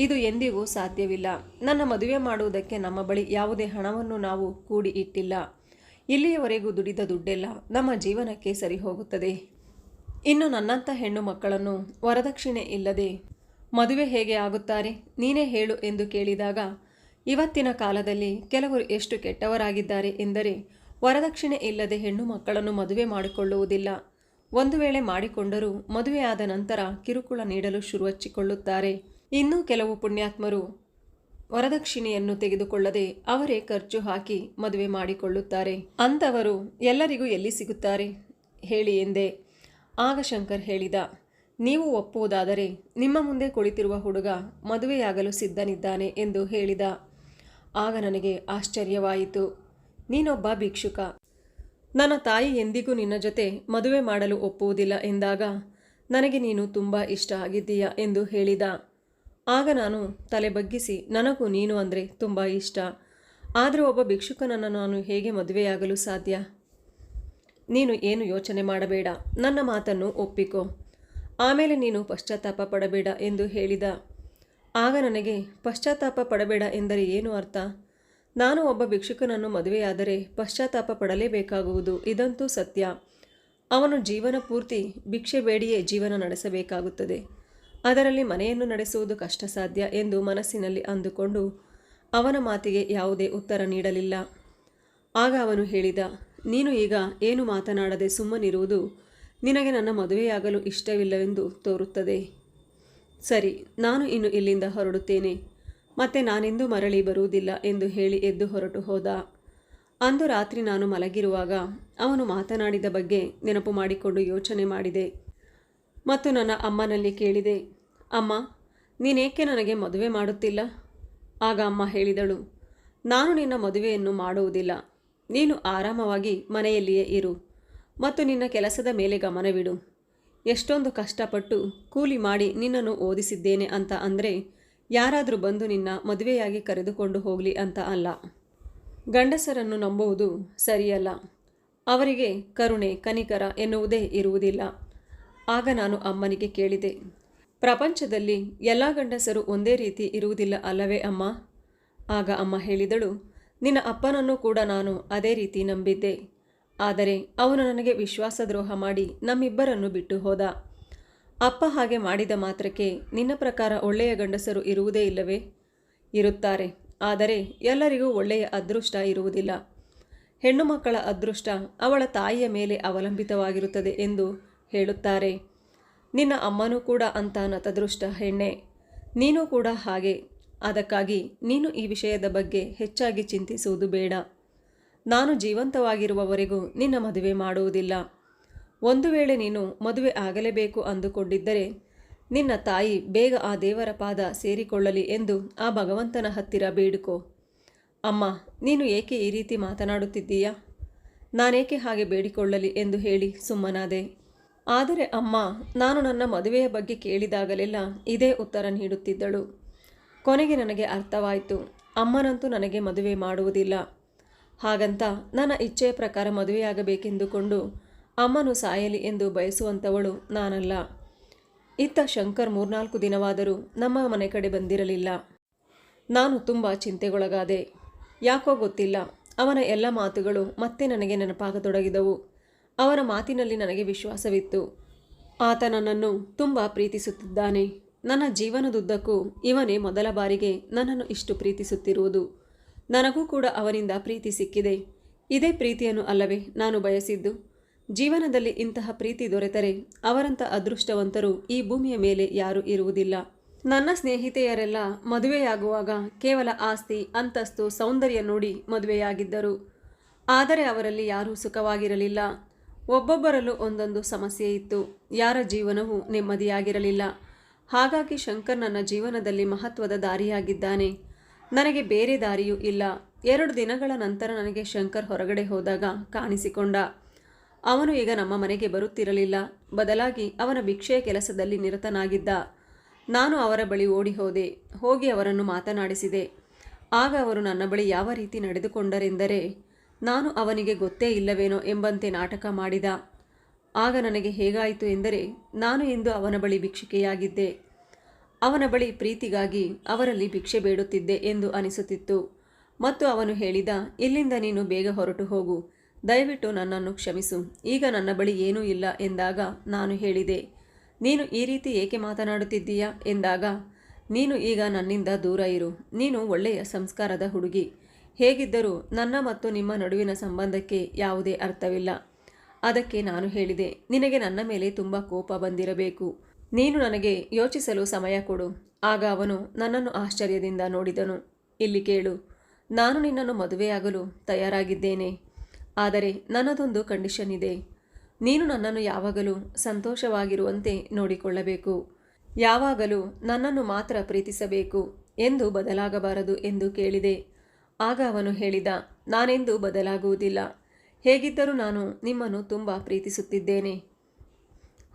ಇದು ಎಂದಿಗೂ ಸಾಧ್ಯವಿಲ್ಲ. ನನ್ನ ಮದುವೆ ಮಾಡುವುದಕ್ಕೆ ನಮ್ಮ ಬಳಿ ಯಾವುದೇ ಹಣವನ್ನು ನಾವು ಕೂಡಿ ಇಟ್ಟಿಲ್ಲ. ಇಲ್ಲಿಯವರೆಗೂ ದುಡಿದ ದುಡ್ಡೆಲ್ಲ ನಮ್ಮ ಜೀವನಕ್ಕೆ ಸರಿ ಹೋಗುತ್ತದೆ. ಇನ್ನು ನನ್ನಂಥ ಹೆಣ್ಣು ಮಕ್ಕಳನ್ನು ವರದಕ್ಷಿಣೆ ಇಲ್ಲದೆ ಮದುವೆ ಹೇಗೆ ಆಗುತ್ತಾರೆ, ನೀನೇ ಹೇಳು ಎಂದು ಕೇಳಿದಾಗ, ಇವತ್ತಿನ ಕಾಲದಲ್ಲಿ ಕೆಲವರು ಎಷ್ಟು ಕೆಟ್ಟವರಾಗಿದ್ದಾರೆ ಎಂದರೆ ವರದಕ್ಷಿಣೆ ಇಲ್ಲದೆ ಹೆಣ್ಣು ಮಕ್ಕಳನ್ನು ಮದುವೆ ಮಾಡಿಕೊಳ್ಳುವುದಿಲ್ಲ. ಒಂದು ವೇಳೆ ಮಾಡಿಕೊಂಡರೂ ಮದುವೆಯಾದ ನಂತರ ಕಿರುಕುಳ ನೀಡಲು ಶುರುವಚ್ಚಿಕೊಳ್ಳುತ್ತಾರೆ. ಇನ್ನೂ ಕೆಲವು ಪುಣ್ಯಾತ್ಮರು ವರದಕ್ಷಿಣೆಯನ್ನು ತೆಗೆದುಕೊಳ್ಳದೆ ಅವರೇ ಖರ್ಚು ಹಾಕಿ ಮದುವೆ ಮಾಡಿಕೊಳ್ಳುತ್ತಾರೆ. ಅಂಥವರು ಎಲ್ಲರಿಗೂ ಎಲ್ಲಿ ಸಿಗುತ್ತಾರೆ ಹೇಳಿ ಎಂದೆ. ಆಗ ಶಂಕರ್ ಹೇಳಿದ, ನೀವು ಒಪ್ಪುವುದಾದರೆ ನಿಮ್ಮ ಮುಂದೆ ಕುಳಿತಿರುವ ಹುಡುಗ ಮದುವೆಯಾಗಲು ಸಿದ್ಧನಿದ್ದಾನೆ ಎಂದು ಹೇಳಿದ. ಆಗ ನನಗೆ ಆಶ್ಚರ್ಯವಾಯಿತು. ನೀನೊಬ್ಬ ಭಿಕ್ಷುಕ, ನನ್ನ ತಾಯಿ ಎಂದಿಗೂ ನಿನ್ನ ಜೊತೆ ಮದುವೆ ಮಾಡಲು ಒಪ್ಪುವುದಿಲ್ಲ ಎಂದಾಗ ನನಗೆ ನೀನು ತುಂಬ ಇಷ್ಟ ಆಗಿದ್ದೀಯಾ ಎಂದು ಹೇಳಿದ. ಆಗ ನಾನು ತಲೆ ಬಗ್ಗಿಸಿ, ನನಗೂ ನೀನು ಅಂದರೆ ತುಂಬ ಇಷ್ಟ. ಆದರೆ ಒಬ್ಬ ಭಿಕ್ಷುಕನನ್ನು ನಾನು ಹೇಗೆ ಮದುವೆಯಾಗಲು ಸಾಧ್ಯ? ನೀನು ಏನು ಯೋಚನೆ ಮಾಡಬೇಡ, ನನ್ನ ಮಾತನ್ನು ಒಪ್ಪಿಕೋ. ಆಮೇಲೆ ನೀನು ಪಶ್ಚಾತ್ತಾಪ ಪಡಬೇಡ ಎಂದು ಹೇಳಿದ. ಆಗ ನನಗೆ ಪಶ್ಚಾತ್ತಾಪ ಪಡಬೇಡ ಎಂದರೆ ಏನು ಅರ್ಥ? ನಾನು ಒಬ್ಬ ಭಿಕ್ಷುಕನನ್ನು ಮದುವೆಯಾದರೆ ಪಶ್ಚಾತ್ತಾಪ ಪಡಲೇಬೇಕಾಗುವುದು, ಇದಂತೂ ಸತ್ಯ. ಅವನು ಜೀವನ ಪೂರ್ತಿ ಭಿಕ್ಷೆ ಬೇಡಿಯೇ ಜೀವನ ನಡೆಸಬೇಕಾಗುತ್ತದೆ. ಅದರಲ್ಲಿ ಮನೆಯನ್ನು ನಡೆಸುವುದು ಕಷ್ಟ ಸಾಧ್ಯ ಎಂದು ಮನಸ್ಸಿನಲ್ಲಿ ಅಂದುಕೊಂಡು ಅವನ ಮಾತಿಗೆ ಯಾವುದೇ ಉತ್ತರ ನೀಡಲಿಲ್ಲ. ಆಗ ಅವನು ಹೇಳಿದ, ನೀನು ಈಗ ಏನು ಮಾತನಾಡದೆ ಸುಮ್ಮನಿರುವುದು ನಿನಗೆ ನನ್ನ ಮದುವೆಯಾಗಲು ಇಷ್ಟವಿಲ್ಲವೆಂದು ತೋರುತ್ತದೆ. ಸರಿ, ನಾನು ಇನ್ನು ಇಲ್ಲಿಂದ ಹೊರಡುತ್ತೇನೆ. ಮತ್ತೆ ನಾನೆಂದೂ ಮರಳಿ ಬರುವುದಿಲ್ಲ ಎಂದು ಹೇಳಿ ಎದ್ದು ಹೊರಟು ಹೋದ. ಅಂದು ರಾತ್ರಿ ನಾನು ಮಲಗಿರುವಾಗ ಅವನು ಮಾತನಾಡಿದ ಬಗ್ಗೆ ನೆನಪು ಮಾಡಿಕೊಂಡು ಯೋಚನೆ ಮಾಡಿದೆ ಮತ್ತು ನನ್ನ ಅಮ್ಮನಲ್ಲಿ ಕೇಳಿದೆ, ಅಮ್ಮ, ನೀನೇಕೆ ನನಗೆ ಮದುವೆ ಮಾಡುತ್ತಿಲ್ಲ? ಆಗ ಅಮ್ಮ ಹೇಳಿದಳು, ನಾನು ನಿನ್ನ ಮದುವೆಯನ್ನು ಮಾಡುವುದಿಲ್ಲ. ನೀನು ಆರಾಮವಾಗಿ ಮನೆಯಲ್ಲಿಯೇ ಇರು ಮತ್ತು ನಿನ್ನ ಕೆಲಸದ ಮೇಲೆ ಗಮನವಿಡು. ಎಷ್ಟೊಂದು ಕಷ್ಟಪಟ್ಟು ಕೂಲಿ ಮಾಡಿ ನಿನ್ನನ್ನು ಓದಿಸಿದ್ದೇನೆ ಅಂತ ಅಂದರೆ ಯಾರಾದರೂ ಬಂದು ನಿನ್ನ ಮದುವೆಯಾಗಿ ಕರೆದುಕೊಂಡು ಹೋಗಲಿ ಅಂತ ಅಲ್ಲ. ಗಂಡಸರನ್ನು ನಂಬುವುದು ಸರಿಯಲ್ಲ. ಅವರಿಗೆ ಕರುಣೆ ಕನಿಕರ ಎನ್ನುವುದೇ ಇರುವುದಿಲ್ಲ. ಆಗ ನಾನು ಅಮ್ಮನಿಗೆ ಕೇಳಿದೆ, ಪ್ರಪಂಚದಲ್ಲಿ ಎಲ್ಲ ಗಂಡಸರು ಒಂದೇ ರೀತಿ ಇರುವುದಿಲ್ಲ ಅಲ್ಲವೇ ಅಮ್ಮ? ಆಗ ಅಮ್ಮ ಹೇಳಿದಳು, ನಿನ್ನ ಅಪ್ಪನನ್ನು ಕೂಡ ನಾನು ಅದೇ ರೀತಿ ನಂಬಿದ್ದೆ. ಆದರೆ ಅವನು ನನಗೆ ವಿಶ್ವಾಸದ್ರೋಹ ಮಾಡಿ ನಮ್ಮಿಬ್ಬರನ್ನು ಬಿಟ್ಟು ಹೋದ. ಅಪ್ಪ ಹಾಗೆ ಮಾಡಿದ ಮಾತ್ರಕ್ಕೆ ನಿನ್ನ ಪ್ರಕಾರ ಒಳ್ಳೆಯ ಗಂಡಸರು ಇರುವುದೇ ಇಲ್ಲವೇ? ಇರುತ್ತಾರೆ, ಆದರೆ ಎಲ್ಲರಿಗೂ ಒಳ್ಳೆಯ ಅದೃಷ್ಟ ಇರುವುದಿಲ್ಲ. ಹೆಣ್ಣು ಮಕ್ಕಳ ಅದೃಷ್ಟ ಅವಳ ತಾಯಿಯ ಮೇಲೆ ಅವಲಂಬಿತವಾಗಿರುತ್ತದೆ ಎಂದು ಹೇಳುತ್ತಾರೆ. ನಿನ್ನ ಅಮ್ಮನೂ ಕೂಡ ಅಂತ ನತದೃಷ್ಟ ಹೆಣ್ಣೆ. ನೀನು ಕೂಡ ಹಾಗೆ. ಅದಕ್ಕಾಗಿ ನೀನು ಈ ವಿಷಯದ ಬಗ್ಗೆ ಹೆಚ್ಚಾಗಿ ಚಿಂತಿಸುವುದು ಬೇಡ. ನಾನು ಜೀವಂತವಾಗಿರುವವರೆಗೂ ನಿನ್ನ ಮದುವೆ ಮಾಡುವುದಿಲ್ಲ. ಒಂದು ವೇಳೆ ನೀನು ಮದುವೆ ಆಗಲೇಬೇಕು ಅಂದುಕೊಂಡಿದ್ದರೆ ನಿನ್ನ ತಾಯಿ ಬೇಗ ಆ ದೇವರ ಪಾದ ಸೇರಿಕೊಳ್ಳಲಿ ಎಂದು ಆ ಭಗವಂತನ ಹತ್ತಿರ ಬೇಡಿಕೋ. ಅಮ್ಮ, ನೀನು ಏಕೆ ಈ ರೀತಿ ಮಾತನಾಡುತ್ತಿದ್ದೀಯಾ? ನಾನೇಕೆ ಹಾಗೆ ಬೇಡಿಕೊಳ್ಳಲಿ ಎಂದು ಹೇಳಿ ಸುಮ್ಮನಾದೆ. ಆದರೆ ಅಮ್ಮ ನಾನು ನನ್ನ ಮದುವೆಯ ಬಗ್ಗೆ ಕೇಳಿದಾಗಲೆಲ್ಲ ಇದೇ ಉತ್ತರ ನೀಡುತ್ತಿದ್ದಳು. ಕೊನೆಗೆ ನನಗೆ ಅರ್ಥವಾಯಿತು, ಅಮ್ಮನಂತೂ ನನಗೆ ಮದುವೆ ಮಾಡುವುದಿಲ್ಲ. ಹಾಗಂತ ನನ್ನ ಇಚ್ಛೆಯ ಪ್ರಕಾರ ಮದುವೆಯಾಗಬೇಕೆಂದುಕೊಂಡು ಅಮ್ಮನು ಸಾಯಲಿ ಎಂದು ಬಯಸುವಂಥವಳು ನಾನಲ್ಲ. ಇತ್ತ ಶಂಕರ್ 3-4 ದಿನವಾದರೂ ನಮ್ಮ ಮನೆ ಕಡೆ ಬಂದಿರಲಿಲ್ಲ. ನಾನು ತುಂಬ ಚಿಂತೆಗೊಳಗಾದೆ. ಯಾಕೋ ಗೊತ್ತಿಲ್ಲ, ಅವನ ಎಲ್ಲ ಮಾತುಗಳು ಮತ್ತೆ ನನಗೆ ನೆನಪಾಗತೊಡಗಿದವು. ಅವನ ಮಾತಿನಲ್ಲಿ ನನಗೆ ವಿಶ್ವಾಸವಿತ್ತು. ಆತ ನನ್ನನ್ನು ತುಂಬ ಪ್ರೀತಿಸುತ್ತಿದ್ದಾನೆ. ನನ್ನ ಜೀವನದುದ್ದಕ್ಕೂ ಇವನೇ ಮೊದಲ ಬಾರಿಗೆ ನನ್ನನ್ನು ಇಷ್ಟು ಪ್ರೀತಿಸುತ್ತಿರುವುದು. ನನಗೂ ಕೂಡ ಅವನಿಂದ ಪ್ರೀತಿ ಸಿಕ್ಕಿದೆ. ಇದೇ ಪ್ರೀತಿಯನ್ನು ಅಲ್ಲವೇ ನಾನು ಬಯಸಿದ್ದು? ಜೀವನದಲ್ಲಿ ಇಂತಹ ಪ್ರೀತಿ ದೊರೆತರೆ ಅವರಂಥ ಅದೃಷ್ಟವಂತರು ಈ ಭೂಮಿಯ ಮೇಲೆ ಯಾರೂ ಇರುವುದಿಲ್ಲ. ನನ್ನ ಸ್ನೇಹಿತೆಯರೆಲ್ಲ ಮದುವೆಯಾಗುವಾಗ ಕೇವಲ ಆಸ್ತಿ, ಅಂತಸ್ತು, ಸೌಂದರ್ಯ ನೋಡಿ ಮದುವೆಯಾಗಿದ್ದರು. ಆದರೆ ಅವರಲ್ಲಿ ಯಾರೂ ಸುಖವಾಗಿರಲಿಲ್ಲ. ಒಬ್ಬೊಬ್ಬರಲ್ಲೂ ಒಂದೊಂದು ಸಮಸ್ಯೆ ಇತ್ತು. ಯಾರ ಜೀವನವೂ ನೆಮ್ಮದಿಯಾಗಿರಲಿಲ್ಲ. ಹಾಗಾಗಿ ಶಂಕರ್ ನನ್ನ ಜೀವನದಲ್ಲಿ ಮಹತ್ವದ ದಾರಿಯಾಗಿದ್ದಾನೆ. ನನಗೆ ಬೇರೆ ದಾರಿಯೂ ಇಲ್ಲ. 2 ದಿನಗಳ ನಂತರ ನನಗೆ ಶಂಕರ್ ಹೊರಗಡೆ ಹೋದಾಗ ಕಾಣಿಸಿಕೊಂಡ. ಅವನು ಈಗ ನಮ್ಮ ಮನೆಗೆ ಬರುತ್ತಿರಲಿಲ್ಲ. ಬದಲಾಗಿ ಅವನ ಭಿಕ್ಷೆಯ ಕೆಲಸದಲ್ಲಿ ನಿರತನಾಗಿದ್ದ. ನಾನು ಅವರ ಬಳಿ ಓಡಿ ಹೋಗಿ ಅವರನ್ನು ಮಾತನಾಡಿಸಿದೆ. ಆಗ ಅವರು ನನ್ನ ಬಳಿ ಯಾವ ರೀತಿ ನಡೆದುಕೊಂಡರೆಂದರೆ, ನಾನು ಅವನಿಗೆ ಗೊತ್ತೇ ಇಲ್ಲವೇನೋ ಎಂಬಂತೆ ನಾಟಕ ಮಾಡಿದ. ಆಗ ನನಗೆ ಹೇಗಾಯಿತು ಎಂದರೆ, ನಾನು ಇಂದು ಅವನ ಬಳಿ ಭಿಕ್ಷುಕೆಯಾಗಿದ್ದೆ. ಅವನ ಬಳಿ ಪ್ರೀತಿಗಾಗಿ ಅವರಲ್ಲಿ ಭಿಕ್ಷೆ ಬೇಡುತ್ತಿದ್ದೆ ಎಂದು ಅನಿಸುತ್ತಿತ್ತು. ಮತ್ತು ಅವನು ಹೇಳಿದ, ಇಲ್ಲಿಂದ ನೀನು ಬೇಗ ಹೊರಟು ಹೋಗು, ದಯವಿಟ್ಟು ನನ್ನನ್ನು ಕ್ಷಮಿಸು, ಈಗ ನನ್ನ ಬಳಿ ಏನೂ ಇಲ್ಲ ಎಂದಾಗ ನಾನು ಹೇಳಿದೆ, ನೀನು ಈ ರೀತಿ ಏಕೆ ಮಾತನಾಡುತ್ತಿದ್ದೀಯಾ ಎಂದಾಗ, ನೀನು ಈಗ ನನ್ನಿಂದ ದೂರ ಇರು, ನೀನು ಒಳ್ಳೆಯ ಸಂಸ್ಕಾರದ ಹುಡುಗಿ, ಹೇಗಿದ್ದರೂ ನನ್ನ ಮತ್ತು ನಿಮ್ಮ ನಡುವಿನ ಸಂಬಂಧಕ್ಕೆ ಯಾವುದೇ ಅರ್ಥವಿಲ್ಲ. ಅದಕ್ಕೆ ನಾನು ಹೇಳಿದೆ, ನಿನಗೆ ನನ್ನ ಮೇಲೆ ತುಂಬ ಕೋಪ ಬಂದಿರಬೇಕು, ನೀನು ನನಗೆ ಯೋಚಿಸಲು ಸಮಯ ಕೊಡು. ಆಗ ಅವನು ನನ್ನನ್ನು ಆಶ್ಚರ್ಯದಿಂದ ನೋಡಿದನು. ಇಲ್ಲಿ ಕೇಳು, ನಾನು ನಿನ್ನನ್ನು ಮದುವೆಯಾಗಲು ತಯಾರಾಗಿದ್ದೇನೆ, ಆದರೆ ನನ್ನದೊಂದು ಕಂಡೀಷನ್ ಇದೆ. ನೀನು ನನ್ನನ್ನು ಯಾವಾಗಲೂ ಸಂತೋಷವಾಗಿರುವಂತೆ ನೋಡಿಕೊಳ್ಳಬೇಕು, ಯಾವಾಗಲೂ ನನ್ನನ್ನು ಮಾತ್ರ ಪ್ರೀತಿಸಬೇಕು, ಎಂದು ಬದಲಾಗಬಾರದು ಎಂದು ಕೇಳಿದೆ. ಆಗ ಅವನು ಹೇಳಿದ, ನಾನೆಂದೂ ಬದಲಾಗುವುದಿಲ್ಲ, ಹೇಗಿದ್ದರೂ ನಾನು ನಿಮ್ಮನ್ನು ತುಂಬ ಪ್ರೀತಿಸುತ್ತಿದ್ದೇನೆ.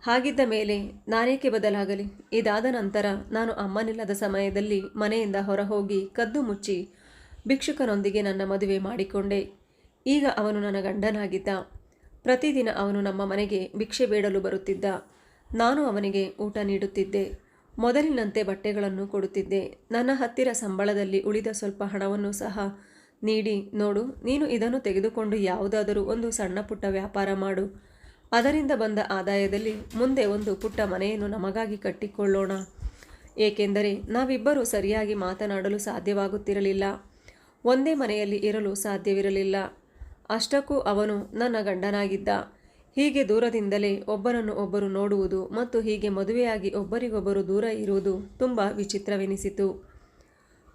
ಹಾಗಿದ್ದ ಮೇಲೆ ನಾನೇಕೆ ಬದಲಾಗಲಿ? ಇದಾದ ನಂತರ ನಾನು ಅಮ್ಮನಿಲ್ಲದ ಸಮಯದಲ್ಲಿ ಮನೆಯಿಂದ ಹೊರಹೋಗಿ ಕದ್ದು ಮುಚ್ಚಿ ಭಿಕ್ಷುಕನೊಂದಿಗೆ ನನ್ನ ಮದುವೆ ಮಾಡಿಕೊಂಡೆ. ಈಗ ಅವನು ನನ್ನ ಗಂಡನಾಗಿದ್ದ. ಪ್ರತಿದಿನ ಅವನು ನಮ್ಮ ಮನೆಗೆ ಭಿಕ್ಷೆ ಬೇಡಲು ಬರುತ್ತಿದ್ದ. ನಾನು ಅವನಿಗೆ ಊಟ ನೀಡುತ್ತಿದ್ದೆ. ಮೊದಲಿನಂತೆ ಬಟ್ಟೆಗಳನ್ನು ಕೊಡುತ್ತಿದ್ದೆ. ನನ್ನ ಹತ್ತಿರ ಸಂಬಳದಲ್ಲಿ ಉಳಿದ ಸ್ವಲ್ಪ ಹಣವನ್ನು ಸಹ ನೀಡಿ, ನೋಡು, ನೀನು ಇದನ್ನು ತೆಗೆದುಕೊಂಡು ಯಾವುದಾದರೂ ಒಂದು ಸಣ್ಣ ಪುಟ್ಟ ವ್ಯಾಪಾರ ಮಾಡು. ಅದರಿಂದ ಬಂದ ಆದಾಯದಲ್ಲಿ ಮುಂದೆ ಒಂದು ಪುಟ್ಟ ಮನೆಯನ್ನು ನಮಗಾಗಿ ಕಟ್ಟಿಕೊಳ್ಳೋಣ. ಏಕೆಂದರೆ ನಾವಿಬ್ಬರೂ ಸರಿಯಾಗಿ ಮಾತನಾಡಲು ಸಾಧ್ಯವಾಗುತ್ತಿರಲಿಲ್ಲ, ಒಂದೇ ಮನೆಯಲ್ಲಿ ಇರಲು ಸಾಧ್ಯವಿರಲಿಲ್ಲ. ಅಷ್ಟಕ್ಕೂ ಅವನು ನನ್ನ ಗಂಡನಾಗಿದ್ದ. ಹೀಗೆ ದೂರದಿಂದಲೇ ಒಬ್ಬರನ್ನು ಒಬ್ಬರು ನೋಡುವುದು ಮತ್ತು ಹೀಗೆ ಮದುವೆಯಾಗಿ ಒಬ್ಬರಿಗೊಬ್ಬರು ದೂರ ಇರುವುದು ತುಂಬ ವಿಚಿತ್ರವೆನಿಸಿತು.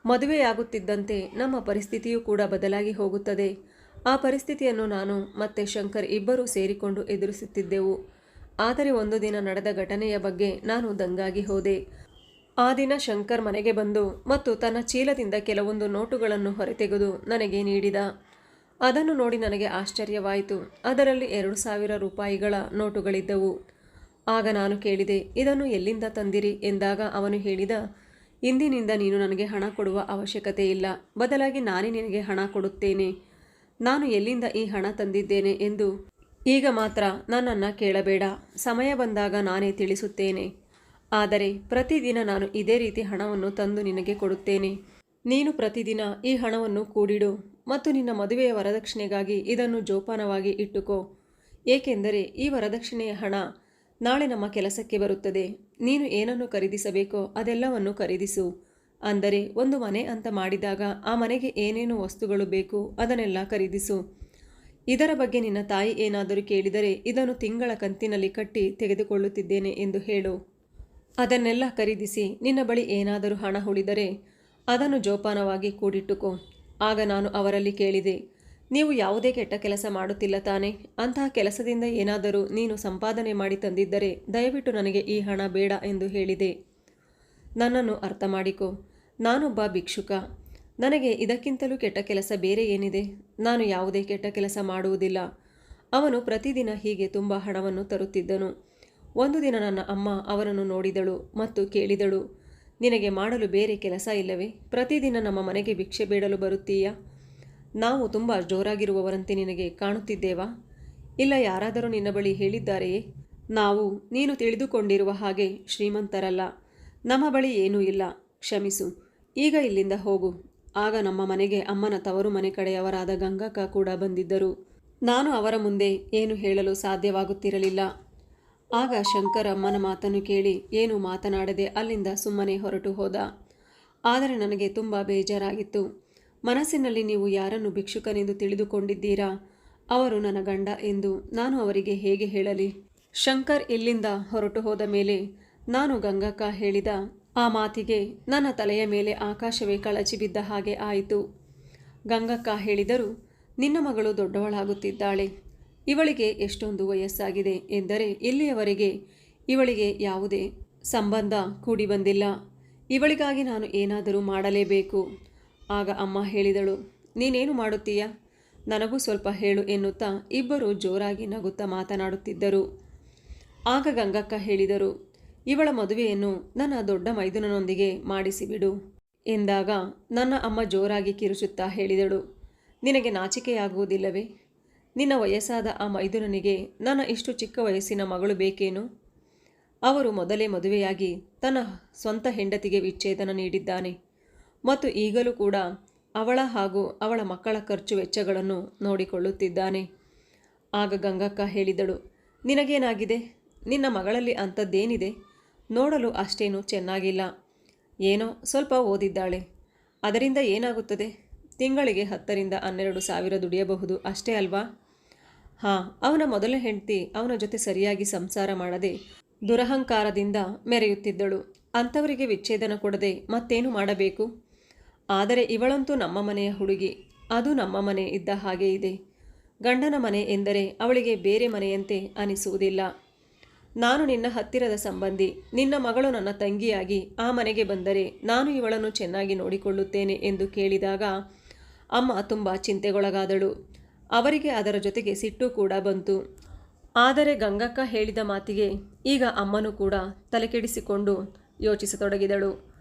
ಮದುವೆಯಾಗುತ್ತಿದ್ದಂತೆ ನಮ್ಮ ಪರಿಸ್ಥಿತಿಯೂ ಕೂಡ ಬದಲಾಗಿ ಹೋಗುತ್ತದೆ. ಆ ಪರಿಸ್ಥಿತಿಯನ್ನು ನಾನು ಮತ್ತೆ ಶಂಕರ್ ಇಬ್ಬರೂ ಸೇರಿಕೊಂಡು ಎದುರಿಸುತ್ತಿದ್ದೆವು. ಆದರೆ ಒಂದು ದಿನ ನಡೆದ ಘಟನೆಯ ಬಗ್ಗೆ ನಾನು ದಂಗಾಗಿ ಹೋದೆ. ಆ ದಿನ ಶಂಕರ್ ಮನೆಗೆ ಬಂದು ಮತ್ತು ತನ್ನ ಚೀಲದಿಂದ ಕೆಲವೊಂದು ನೋಟುಗಳನ್ನು ಹೊರತೆಗೆದು ನನಗೆ ನೀಡಿದ. ಅದನ್ನು ನೋಡಿ ನನಗೆ ಆಶ್ಚರ್ಯವಾಯಿತು. ಅದರಲ್ಲಿ 2,000 ರೂಪಾಯಿಗಳ ನೋಟುಗಳಿದ್ದವು. ಆಗ ನಾನು ಕೇಳಿದೆ, ಇದನ್ನು ಎಲ್ಲಿಂದ ತಂದಿರಿ ಎಂದಾಗ ಅವನು ಹೇಳಿದ, ಇಂದಿನಿಂದ ನೀನು ನನಗೆ ಹಣ ಕೊಡುವ ಅವಶ್ಯಕತೆ ಇಲ್ಲ, ಬದಲಾಗಿ ನಾನೇ ನಿನಗೆ ಹಣ ಕೊಡುತ್ತೇನೆ. ನಾನು ಎಲ್ಲಿಂದ ಈ ಹಣ ತಂದಿದ್ದೇನೆ ಎಂದು ಈಗ ಮಾತ್ರ ನನ್ನನ್ನು ಕೇಳಬೇಡ, ಸಮಯ ಬಂದಾಗ ನಾನೇ ತಿಳಿಸುತ್ತೇನೆ. ಆದರೆ ಪ್ರತಿದಿನ ನಾನು ಇದೇ ರೀತಿ ಹಣವನ್ನು ತಂದು ನಿನಗೆ ಕೊಡುತ್ತೇನೆ. ನೀನು ಪ್ರತಿದಿನ ಈ ಹಣವನ್ನು ಕೂಡಿಡು ಮತ್ತು ನಿನ್ನ ಮದುವೆಯ ವರದಕ್ಷಿಣೆಗಾಗಿ ಇದನ್ನು ಜೋಪಾನವಾಗಿ ಇಟ್ಟುಕೋ. ಏಕೆಂದರೆ ಈ ವರದಕ್ಷಿಣೆಯ ಹಣ ನಾಳೆ ನಮ್ಮ ಕೆಲಸಕ್ಕೆ ಬರುತ್ತದೆ. ನೀನು ಏನನ್ನು ಖರೀದಿಸಬೇಕೋ ಅದೆಲ್ಲವನ್ನು ಖರೀದಿಸು. ಅಂದರೆ ಒಂದು ಮನೆ ಅಂತ ಮಾಡಿದಾಗ ಆ ಮನೆಗೆ ಏನೇನು ವಸ್ತುಗಳು ಬೇಕು ಅದನ್ನೆಲ್ಲ ಖರೀದಿಸು. ಇದರ ಬಗ್ಗೆ ನಿನ್ನ ತಾಯಿ ಏನಾದರೂ ಕೇಳಿದರೆ ಇದನ್ನು ತಿಂಗಳ ಕಂತಿನಲ್ಲಿ ಕಟ್ಟಿ ತೆಗೆದುಕೊಳ್ಳುತ್ತಿದ್ದೇನೆ ಎಂದು ಹೇಳು. ಅದನ್ನೆಲ್ಲ ಖರೀದಿಸಿ ನಿನ್ನ ಬಳಿ ಏನಾದರೂ ಹಣ ಉಳಿದರೆ ಅದನ್ನು ಜೋಪಾನವಾಗಿ ಕೂಡಿಟ್ಟುಕೋ. ಆಗ ನಾನು ಅವರಲ್ಲಿ ಕೇಳಿದೆ, ನೀವು ಯಾವುದೇ ಕೆಟ್ಟ ಕೆಲಸ ಮಾಡುತ್ತಿಲ್ಲ ತಾನೇ? ಅಂತಹ ಕೆಲಸದಿಂದ ಏನಾದರೂ ನೀನು ಸಂಪಾದನೆ ಮಾಡಿ ತಂದಿದ್ದರೆ ದಯವಿಟ್ಟು ನನಗೆ ಈ ಹಣ ಬೇಡ ಎಂದು ಹೇಳಿದೆ. ನನ್ನನ್ನು ಅರ್ಥ ಮಾಡಿಕೊ, ನಾನೊಬ್ಬ ಭಿಕ್ಷುಕ. ನನಗೆ ಇದಕ್ಕಿಂತಲೂ ಕೆಟ್ಟ ಕೆಲಸ ಬೇರೆ ಏನಿದೆ? ನಾನು ಯಾವುದೇ ಕೆಟ್ಟ ಕೆಲಸ ಮಾಡುವುದಿಲ್ಲ. ಅವನು ಪ್ರತಿದಿನ ಹೀಗೆ ತುಂಬ ಹಣವನ್ನು ತರುತ್ತಿದ್ದನು. ಒಂದು ದಿನ ನನ್ನ ಅಮ್ಮ ಅವರನ್ನು ನೋಡಿದಳು ಮತ್ತು ಕೇಳಿದಳು, ನಿನಗೆ ಮಾಡಲು ಬೇರೆ ಕೆಲಸ ಇಲ್ಲವೇ? ಪ್ರತಿದಿನ ನಮ್ಮ ಮನೆಗೆ ಭಿಕ್ಷೆ ಬೇಡಲು ಬರುತ್ತೀಯಾ? ನಾವು ತುಂಬ ಜೋರಾಗಿರುವವರಂತೆ ನಿನಗೆ ಕಾಣುತ್ತಿದ್ದೇವಾ? ಇಲ್ಲ ಯಾರಾದರೂ ನಿನ್ನ ಬಳಿ ಹೇಳಿದ್ದಾರೆಯೇ? ನಾವು ನೀನು ತಿಳಿದುಕೊಂಡಿರುವ ಹಾಗೆ ಶ್ರೀಮಂತರಲ್ಲ. ನಮ್ಮ ಬಳಿ ಏನೂ ಇಲ್ಲ, ಕ್ಷಮಿಸು, ಈಗ ಇಲ್ಲಿಂದ ಹೋಗು. ಆಗ ನಮ್ಮ ಮನೆಗೆ ಅಮ್ಮನ ತವರು ಮನೆ ಕಡೆಯವರಾದ ಗಂಗಕ್ಕ ಕೂಡ ಬಂದಿದ್ದರು. ನಾನು ಅವರ ಮುಂದೆ ಏನು ಹೇಳಲು ಸಾಧ್ಯವಾಗುತ್ತಿರಲಿಲ್ಲ. ಆಗ ಶಂಕರ್ ಅಮ್ಮನ ಮಾತನ್ನು ಕೇಳಿ ಏನು ಮಾತನಾಡದೆ ಅಲ್ಲಿಂದ ಸುಮ್ಮನೆ ಹೊರಟು ಹೋದ. ಆದರೆ ನನಗೆ ತುಂಬ ಬೇಜಾರಾಗಿತ್ತು. ಮನಸ್ಸಿನಲ್ಲಿ ನೀವು ಯಾರನ್ನು ಭಿಕ್ಷುಕನೆಂದು ತಿಳಿದುಕೊಂಡಿದ್ದೀರಾ? ಅವರು ನನ್ನ ಗಂಡ ಎಂದು ನಾನು ಅವರಿಗೆ ಹೇಗೆ ಹೇಳಲಿ? ಶಂಕರ್ ಇಲ್ಲಿಂದ ಹೊರಟು ಹೋದ ಮೇಲೆ ನಾನು ಗಂಗಕ್ಕ ಹೇಳಿದ ಆ ಮಾತಿಗೆ ನನ್ನ ತಲೆಯ ಮೇಲೆ ಆಕಾಶವೇ ಕಳಚಿ ಬಿದ್ದ ಹಾಗೆ ಆಯಿತು. ಗಂಗಕ್ಕ ಹೇಳಿದರು, ನಿನ್ನ ಮಗಳು ದೊಡ್ಡವಳಾಗುತ್ತಿದ್ದಾಳೆ. ಇವಳಿಗೆ ಎಷ್ಟೊಂದು ವಯಸ್ಸಾಗಿದೆ ಎಂದರೆ ಇಲ್ಲಿಯವರೆಗೆ ಇವಳಿಗೆ ಯಾವುದೇ ಸಂಬಂಧ ಕೂಡಿ ಬಂದಿಲ್ಲ. ಇವಳಿಗಾಗಿ ನಾನು ಏನಾದರೂ ಮಾಡಲೇಬೇಕು. ಆಗ ಅಮ್ಮ ಹೇಳಿದಳು, ನೀನೇನು ಮಾಡುತ್ತೀಯಾ? ನನಗೂ ಸ್ವಲ್ಪ ಹೇಳು ಎನ್ನುತ್ತಾ ಇಬ್ಬರು ಜೋರಾಗಿ ನಗುತ್ತಾ ಮಾತನಾಡುತ್ತಿದ್ದರು. ಆಗ ಗಂಗಕ್ಕ ಹೇಳಿದರು, ಇವಳ ಮದುವೆಯನ್ನು ನನ್ನ ದೊಡ್ಡ ಮೈದುನನೊಂದಿಗೆ ಮಾಡಿಸಿಬಿಡು ಎಂದಾಗ ನನ್ನ ಅಮ್ಮ ಜೋರಾಗಿ ಕಿರುಚುತ್ತಾ ಹೇಳಿದಳು, ನಿನಗೆ ನಾಚಿಕೆಯಾಗುವುದಿಲ್ಲವೇ? ನಿನ್ನ ವಯಸ್ಸಾದ ಆ ಮೈದುನನಿಗೆ ನನ್ನ ಇಷ್ಟು ಚಿಕ್ಕ ವಯಸ್ಸಿನ ಮಗಳು ಬೇಕೇನು? ಅವರು ಮೊದಲೇ ಮದುವೆಯಾಗಿ ತನ್ನ ಸ್ವಂತ ಹೆಂಡತಿಗೆ ವಿಚ್ಛೇದನ ನೀಡಿದ್ದಾನೆ ಮತ್ತು ಈಗಲೂ ಕೂಡ ಅವಳ ಹಾಗೂ ಅವಳ ಮಕ್ಕಳ ಖರ್ಚು ವೆಚ್ಚಗಳನ್ನು ನೋಡಿಕೊಳ್ಳುತ್ತಿದ್ದಾನೆ. ಆಗ ಗಂಗಕ್ಕ ಹೇಳಿದಳು, ನಿನಗೇನಾಗಿದೆ? ನಿನ್ನ ಮಗಳಲ್ಲಿ ಅಂಥದ್ದೇನಿದೆ? ನೋಡಲು ಅಷ್ಟೇನು ಚೆನ್ನಾಗಿಲ್ಲ. ಏನೋ ಸ್ವಲ್ಪ ಓದಿದ್ದಾಳೆ. ಅದರಿಂದ ಏನಾಗುತ್ತದೆ? ತಿಂಗಳಿಗೆ 10,000 to 12,000 ದುಡಿಯಬಹುದು ಅಷ್ಟೇ ಅಲ್ವಾ? ಹಾಂ, ಅವನ ಮೊದಲ ಹೆಂಡತಿ ಅವನ ಜೊತೆ ಸರಿಯಾಗಿ ಸಂಸಾರ ಮಾಡದೆ ದುರಹಂಕಾರದಿಂದ ಮೆರೆಯುತ್ತಿದ್ದಳು. ಅಂಥವರಿಗೆ ವಿಚ್ಛೇದನ ಕೊಡದೆ ಮತ್ತೇನು ಮಾಡಬೇಕು? ಆದರೆ ಇವಳಂತೂ ನಮ್ಮ ಮನೆಯ ಹುಡುಗಿ. ಅದು ನಮ್ಮ ಮನೆ ಇದ್ದ ಹಾಗೆ ಇದೆ. ಗಂಡನ ಮನೆ ಎಂದರೆ ಅವಳಿಗೆ ಬೇರೆ ಮನೆಯಂತೆ ಅನಿಸುವುದಿಲ್ಲ. ನಾನು ನಿನ್ನ ಹತ್ತಿರದ ಸಂಬಂಧಿ. ನಿನ್ನ ಮಗಳು ನನ್ನ ತಂಗಿಯಾಗಿ ಆ ಮನೆಗೆ ಬಂದರೆ ನಾನು ಇವಳನ್ನು ಚೆನ್ನಾಗಿ ನೋಡಿಕೊಳ್ಳುತ್ತೇನೆ ಎಂದು ಕೇಳಿದಾಗ ಅಮ್ಮ ತುಂಬ ಚಿಂತೆಗೊಳಗಾದಳು. ಅವರಿಗೆ ಅದರ ಜೊತೆಗೆ ಸಿಟ್ಟು ಕೂಡ ಬಂತು. ಆದರೆ ಗಂಗಕ್ಕ ಹೇಳಿದ ಮಾತಿಗೆ ಈಗ ಅಮ್ಮನೂ ಕೂಡ ತಲೆಕೆಡಿಸಿಕೊಂಡು ಯೋಚಿಸತೊಡಗಿದಳು.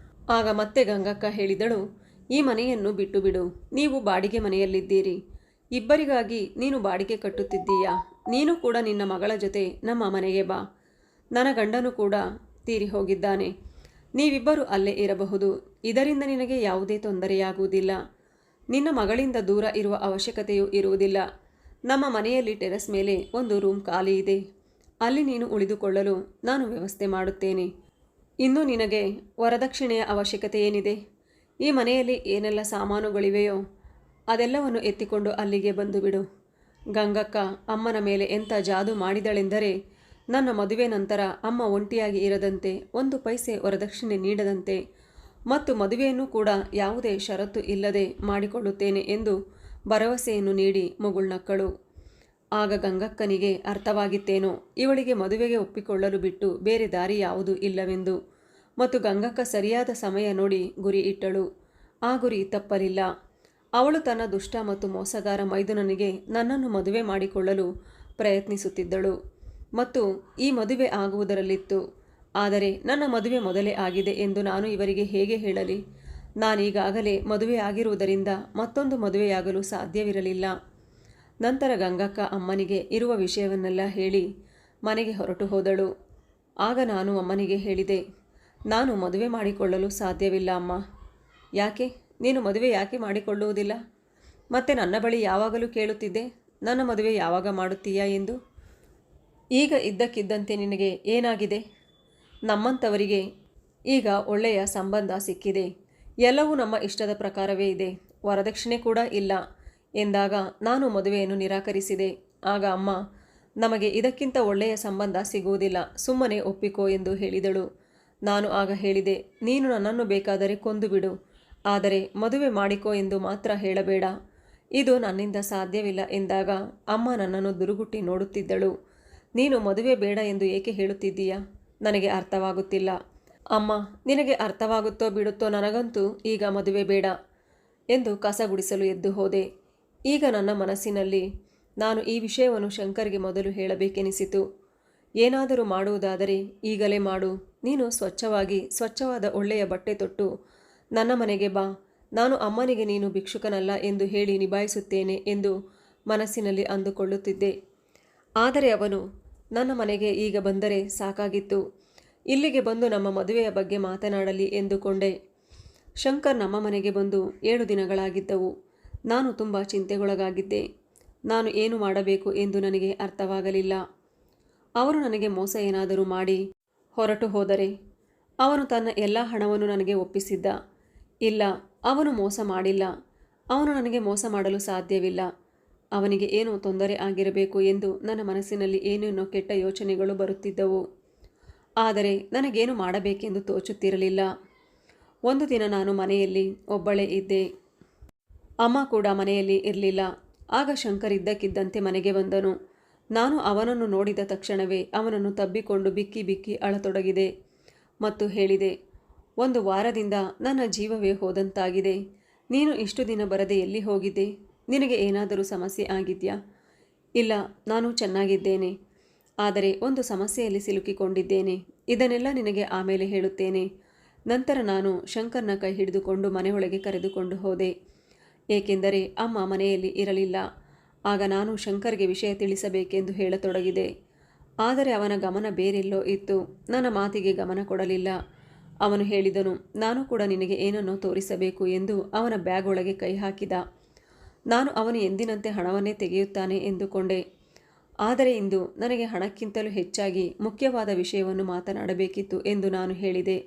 ಆಗ ಮತ್ತೆ ಗಂಗಕ್ಕ ಹೇಳಿದಳು, ಈ ಮನೆಯನ್ನು ಬಿಟ್ಟು ಬಿಡು. ನೀವು ಬಾಡಿಗೆ ಮನೆಯಲ್ಲಿದ್ದೀರಿ. ಇಬ್ಬರಿಗಾಗಿ ನೀನು ಬಾಡಿಗೆ ಕಟ್ಟುತ್ತಿದ್ದೀಯಾ? ನೀನು ಕೂಡ ನಿನ್ನ ಮಗಳ ಜೊತೆ ನಮ್ಮ ಮನೆಗೆ ಬಾ. ನನ್ನ ಗಂಡನು ಕೂಡ ತೀರಿ ಹೋಗಿದ್ದಾನೆ. ನೀವಿಬ್ಬರು ಅಲ್ಲೇ ಇರಬಹುದು. ಇದರಿಂದ ನಿನಗೆ ಯಾವುದೇ ತೊಂದರೆಯಾಗುವುದಿಲ್ಲ. ನಿನ್ನ ಮಗಳಿಂದ ದೂರ ಇರುವ ಅವಶ್ಯಕತೆಯೂ ಇರುವುದಿಲ್ಲ. ನಮ್ಮ ಮನೆಯಲ್ಲಿ ಟೆರೆಸ್ ಮೇಲೆ ಒಂದು ರೂಮ್ ಖಾಲಿ ಇದೆ. ಅಲ್ಲಿ ನೀನು ಉಳಿದುಕೊಳ್ಳಲು ನಾನು ವ್ಯವಸ್ಥೆ ಮಾಡುತ್ತೇನೆ. ಇನ್ನು ನಿನಗೆ ವರದಕ್ಷಿಣೆಯ ಅವಶ್ಯಕತೆ ಏನಿದೆ? ಈ ಮನೆಯಲ್ಲಿ ಏನೆಲ್ಲ ಸಾಮಾನುಗಳಿವೆಯೋ ಅದೆಲ್ಲವನ್ನು ಎತ್ತಿಕೊಂಡು ಅಲ್ಲಿಗೆ ಬಂದು ಬಿಡು. ಗಂಗಕ್ಕ ಅಮ್ಮನ ಮೇಲೆ ಎಂಥ ಜಾದು ಮಾಡಿದಳೆಂದರೆ, ನನ್ನ ಮದುವೆ ನಂತರ ಅಮ್ಮ ಒಂಟಿಯಾಗಿ ಇರದಂತೆ, ಒಂದು ಪೈಸೆ ವರದಕ್ಷಿಣೆ ನೀಡದಂತೆ ಮತ್ತು ಮದುವೆಯನ್ನು ಕೂಡ ಯಾವುದೇ ಷರತ್ತು ಇಲ್ಲದೆ ಮಾಡಿಕೊಳ್ಳುತ್ತೇನೆ ಎಂದು ಭರವಸೆಯನ್ನು ನೀಡಿ ಮುಗುಳ್ನಕ್ಕಳು. ಆಗ ಗಂಗಕ್ಕನಿಗೆ ಅರ್ಥವಾಗಿತ್ತೇನೋ ಇವಳಿಗೆ ಮದುವೆಗೆ ಒಪ್ಪಿಕೊಳ್ಳಲು ಬಿಟ್ಟು ಬೇರೆ ದಾರಿ ಯಾವುದೂ ಇಲ್ಲವೆಂದು. ಮತ್ತು ಗಂಗಕ್ಕ ಸರಿಯಾದ ಸಮಯ ನೋಡಿ ಗುರಿ ಇಟ್ಟಳು. ಆ ಗುರಿ ತಪ್ಪಲಿಲ್ಲ. ಅವಳು ತನ್ನ ದುಷ್ಟ ಮತ್ತು ಮೋಸಗಾರ ಮೈದುನನಿಗೆ ನನ್ನನ್ನು ಮದುವೆ ಮಾಡಿಕೊಳ್ಳಲು ಪ್ರಯತ್ನಿಸುತ್ತಿದ್ದಳು ಮತ್ತು ಈ ಮದುವೆ ಆಗುವುದರಲ್ಲಿತ್ತು. ಆದರೆ ನನ್ನ ಮದುವೆ ಮೊದಲೇ ಆಗಿದೆ ಎಂದು ನಾನು ಇವರಿಗೆ ಹೇಗೆ ಹೇಳಲಿ? ನಾನೀಗಾಗಲೇ ಮದುವೆ ಆಗಿರುವುದರಿಂದ ಮತ್ತೊಂದು ಮದುವೆಯಾಗಲು ಸಾಧ್ಯವಿರಲಿಲ್ಲ. ನಂತರ ಗಂಗಕ್ಕ ಅಮ್ಮನಿಗೆ ಇರುವ ವಿಷಯವನ್ನೆಲ್ಲ ಹೇಳಿ ಮನೆಗೆ ಹೊರಟು ಹೋದಳು. ಆಗ ನಾನು ಅಮ್ಮನಿಗೆ ಹೇಳಿದೆ, ನಾನು ಮದುವೆ ಮಾಡಿಕೊಳ್ಳಲು ಸಾಧ್ಯವಿಲ್ಲ ಅಮ್ಮ. ಯಾಕೆ? ನೀನು ಮದುವೆ ಯಾಕೆ ಮಾಡಿಕೊಳ್ಳುವುದಿಲ್ಲ? ಮತ್ತೆ ನನ್ನ ಬಳಿ ಯಾವಾಗಲೂ ಕೇಳುತ್ತಿದ್ದೆ, ನನ್ನ ಮದುವೆ ಯಾವಾಗ ಮಾಡುತ್ತೀಯಾ ಎಂದು. ಈಗ ಇದ್ದಕ್ಕಿದ್ದಂತೆ ನಿನಗೆ ಏನಾಗಿದೆ? ನಮ್ಮಂಥವರಿಗೆ ಈಗ ಒಳ್ಳೆಯ ಸಂಬಂಧ ಸಿಕ್ಕಿದೆ. ಎಲ್ಲವೂ ನಮ್ಮ ಇಷ್ಟದ ಪ್ರಕಾರವೇ ಇದೆ. ವರದಕ್ಷಿಣೆ ಕೂಡ ಇಲ್ಲ ಎಂದಾಗ ನಾನು ಮದುವೆಯನ್ನು ನಿರಾಕರಿಸಿದೆ. ಆಗ ಅಮ್ಮ, ನಮಗೆ ಇದಕ್ಕಿಂತ ಒಳ್ಳೆಯ ಸಂಬಂಧ ಸಿಗುವುದಿಲ್ಲ, ಸುಮ್ಮನೆ ಒಪ್ಪಿಕೋ ಎಂದು ಹೇಳಿದಳು. ನಾನು ಆಗ ಹೇಳಿದೆ, ನೀನು ನನ್ನನ್ನು ಬೇಕಾದರೆ ಕೊಂದು ಬಿಡು, ಆದರೆ ಮದುವೆ ಮಾಡಿಕೋ ಎಂದು ಮಾತ್ರ ಹೇಳಬೇಡ. ಇದು ನನ್ನಿಂದ ಸಾಧ್ಯವಿಲ್ಲ ಎಂದಾಗ ಅಮ್ಮ ನನ್ನನ್ನು ದುರುಗುಟ್ಟಿ ನೋಡುತ್ತಿದ್ದಳು. ನೀನು ಮದುವೆ ಬೇಡ ಎಂದು ಏಕೆ ಹೇಳುತ್ತಿದ್ದೀಯಾ? ನನಗೆ ಅರ್ಥವಾಗುತ್ತಿಲ್ಲ. ಅಮ್ಮ, ನಿನಗೆ ಅರ್ಥವಾಗುತ್ತೋ ಬಿಡುತ್ತೋ, ನನಗಂತೂ ಈಗ ಮದುವೆ ಬೇಡ ಎಂದು ಕಸ ಗುಡಿಸಲು ಎದ್ದು ಹೋದೆ. ಈಗ ನನ್ನ ಮನಸ್ಸಿನಲ್ಲಿ ನಾನು ಈ ವಿಷಯವನ್ನು ಶಂಕರ್ಗೆ ಮೊದಲು ಹೇಳಬೇಕೆನಿಸಿತು. ಏನಾದರೂ ಮಾಡುವುದಾದರೆ ಈಗಲೇ ಮಾಡು. ನೀನು ಸ್ವಚ್ಛವಾದ ಒಳ್ಳೆಯ ಬಟ್ಟೆ ತೊಟ್ಟು ನನ್ನ ಮನೆಗೆ ಬಾ. ನಾನು ಅಮ್ಮನಿಗೆ ನೀನು ಭಿಕ್ಷುಕನಲ್ಲ ಎಂದು ಹೇಳಿ ನಿಭಾಯಿಸುತ್ತೇನೆ ಎಂದು ಮನಸ್ಸಿನಲ್ಲಿ ಅಂದುಕೊಳ್ಳುತ್ತಿದ್ದೆ. ಆದರೆ ಅವನು ನನ್ನ ಮನೆಗೆ ಈಗ ಬಂದರೆ ಸಾಕಾಗಿತ್ತು. ಇಲ್ಲಿಗೆ ಬಂದು ನಮ್ಮ ಮದುವೆಯ ಬಗ್ಗೆ ಮಾತನಾಡಲಿ ಎಂದುಕೊಂಡೆ. ಶಂಕರ್ ನಮ್ಮ ಮನೆಗೆ ಬಂದು 7 ದಿನಗಳಾಗಿದ್ದವು. ನಾನು ತುಂಬ ಚಿಂತೆಗೊಳಗಾಗಿದ್ದೆ. ನಾನು ಏನು ಮಾಡಬೇಕು ಎಂದು ನನಗೆ ಅರ್ಥವಾಗಲಿಲ್ಲ. ಅವನು ನನಗೆ ಮೋಸ ಏನಾದರೂ ಮಾಡಿ ಹೊರಟು ಹೋದರೆ? ಅವನು ತನ್ನ ಎಲ್ಲ ಹಣವನ್ನು ನನಗೆ ಒಪ್ಪಿಸಿದ್ದ. ಇಲ್ಲ, ಅವನು ಮೋಸ ಮಾಡಿಲ್ಲ. ಅವನು ನನಗೆ ಮೋಸ ಮಾಡಲು ಸಾಧ್ಯವಿಲ್ಲ. ಅವನಿಗೆ ಏನೋ ತೊಂದರೆ ಆಗಿರಬೇಕು ಎಂದು ನನ್ನ ಮನಸ್ಸಿನಲ್ಲಿ ಏನೇನೋ ಕೆಟ್ಟ ಯೋಚನೆಗಳು ಬರುತ್ತಿದ್ದವು. ಆದರೆ ನನಗೇನು ಮಾಡಬೇಕೆಂದು ತೋಚುತ್ತಿರಲಿಲ್ಲ. ಒಂದು ದಿನ ನಾನು ಮನೆಯಲ್ಲಿ ಒಬ್ಬಳೇ ಇದ್ದೆ. ಅಮ್ಮ ಕೂಡ ಮನೆಯಲ್ಲಿ ಇರಲಿಲ್ಲ. ಆಗ ಶಂಕರ್ ಇದ್ದಕ್ಕಿದ್ದಂತೆ ಮನೆಗೆ ಬಂದನು. ನಾನು ಅವನನ್ನು ನೋಡಿದ ತಕ್ಷಣವೇ ಅವನನ್ನು ತಬ್ಬಿಕೊಂಡು ಬಿಕ್ಕಿ ಬಿಕ್ಕಿ ಅಳತೊಡಗಿದೆ. ಮತ್ತು ಹೇಳಿದೆ, 1 ವಾರದಿಂದ ನನ್ನ ಜೀವವೇ ಹೋದಂತಾಗಿದೆ. ನೀನು ಇಷ್ಟು ದಿನ ಬರದೆ ಎಲ್ಲಿ ಹೋಗಿದ್ದೆ? ನಿನಗೆ ಏನಾದರೂ ಸಮಸ್ಯೆ ಆಗಿದೆಯಾ? ಇಲ್ಲ, ನಾನು ಚೆನ್ನಾಗಿದ್ದೇನೆ. ಆದರೆ ಒಂದು ಸಮಸ್ಯೆಯಲ್ಲಿ ಸಿಲುಕಿಕೊಂಡಿದ್ದೇನೆ. ಇದನ್ನೆಲ್ಲ ನಿನಗೆ ಆಮೇಲೆ ಹೇಳುತ್ತೇನೆ. ನಂತರ ನಾನು ಶಂಕರ್ನ ಕೈ ಹಿಡಿದುಕೊಂಡು ಮನೆಯೊಳಗೆ ಕರೆದುಕೊಂಡು ಹೋದೆ. ಏಕೆಂದರೆ ಅಮ್ಮ ಮನೆಯಲ್ಲಿ ಇರಲಿಲ್ಲ. ಆಗ ನಾನು ಶಂಕರ್ಗೆ ವಿಷಯ ತಿಳಿಸಬೇಕೆಂದು ಹೇಳತೊಡಗಿದೆ. ಆದರೆ ಅವನ ಗಮನ ಬೇರೆಲ್ಲೋ ಇತ್ತು. ನನ್ನ ಮಾತಿಗೆ ಗಮನ ಕೊಡಲಿಲ್ಲ. ಅವನು ಹೇಳಿದನು, ನಾನು ಕೂಡ ನಿನಗೆ ಏನನ್ನೋ ತೋರಿಸಬೇಕು ಎಂದು ಅವನ ಬ್ಯಾಗ್ ಒಳಗೆ ಕೈ ಹಾಕಿದ. ನಾನು ಅವನು ಎಂದಿನಂತೆ ಹಣವನ್ನೇ ತೆಗೆಯುತ್ತಾನೆ ಎಂದುಕೊಂಡೆ. ಆದರೆ ಇಂದು ನನಗೆ ಹಣಕ್ಕಿಂತಲೂ ಹೆಚ್ಚಾಗಿ ಮುಖ್ಯವಾದ ವಿಷಯವನ್ನು ಮಾತನಾಡಬೇಕಿತ್ತು ಎಂದು ನಾನು ಹೇಳಿದೆ.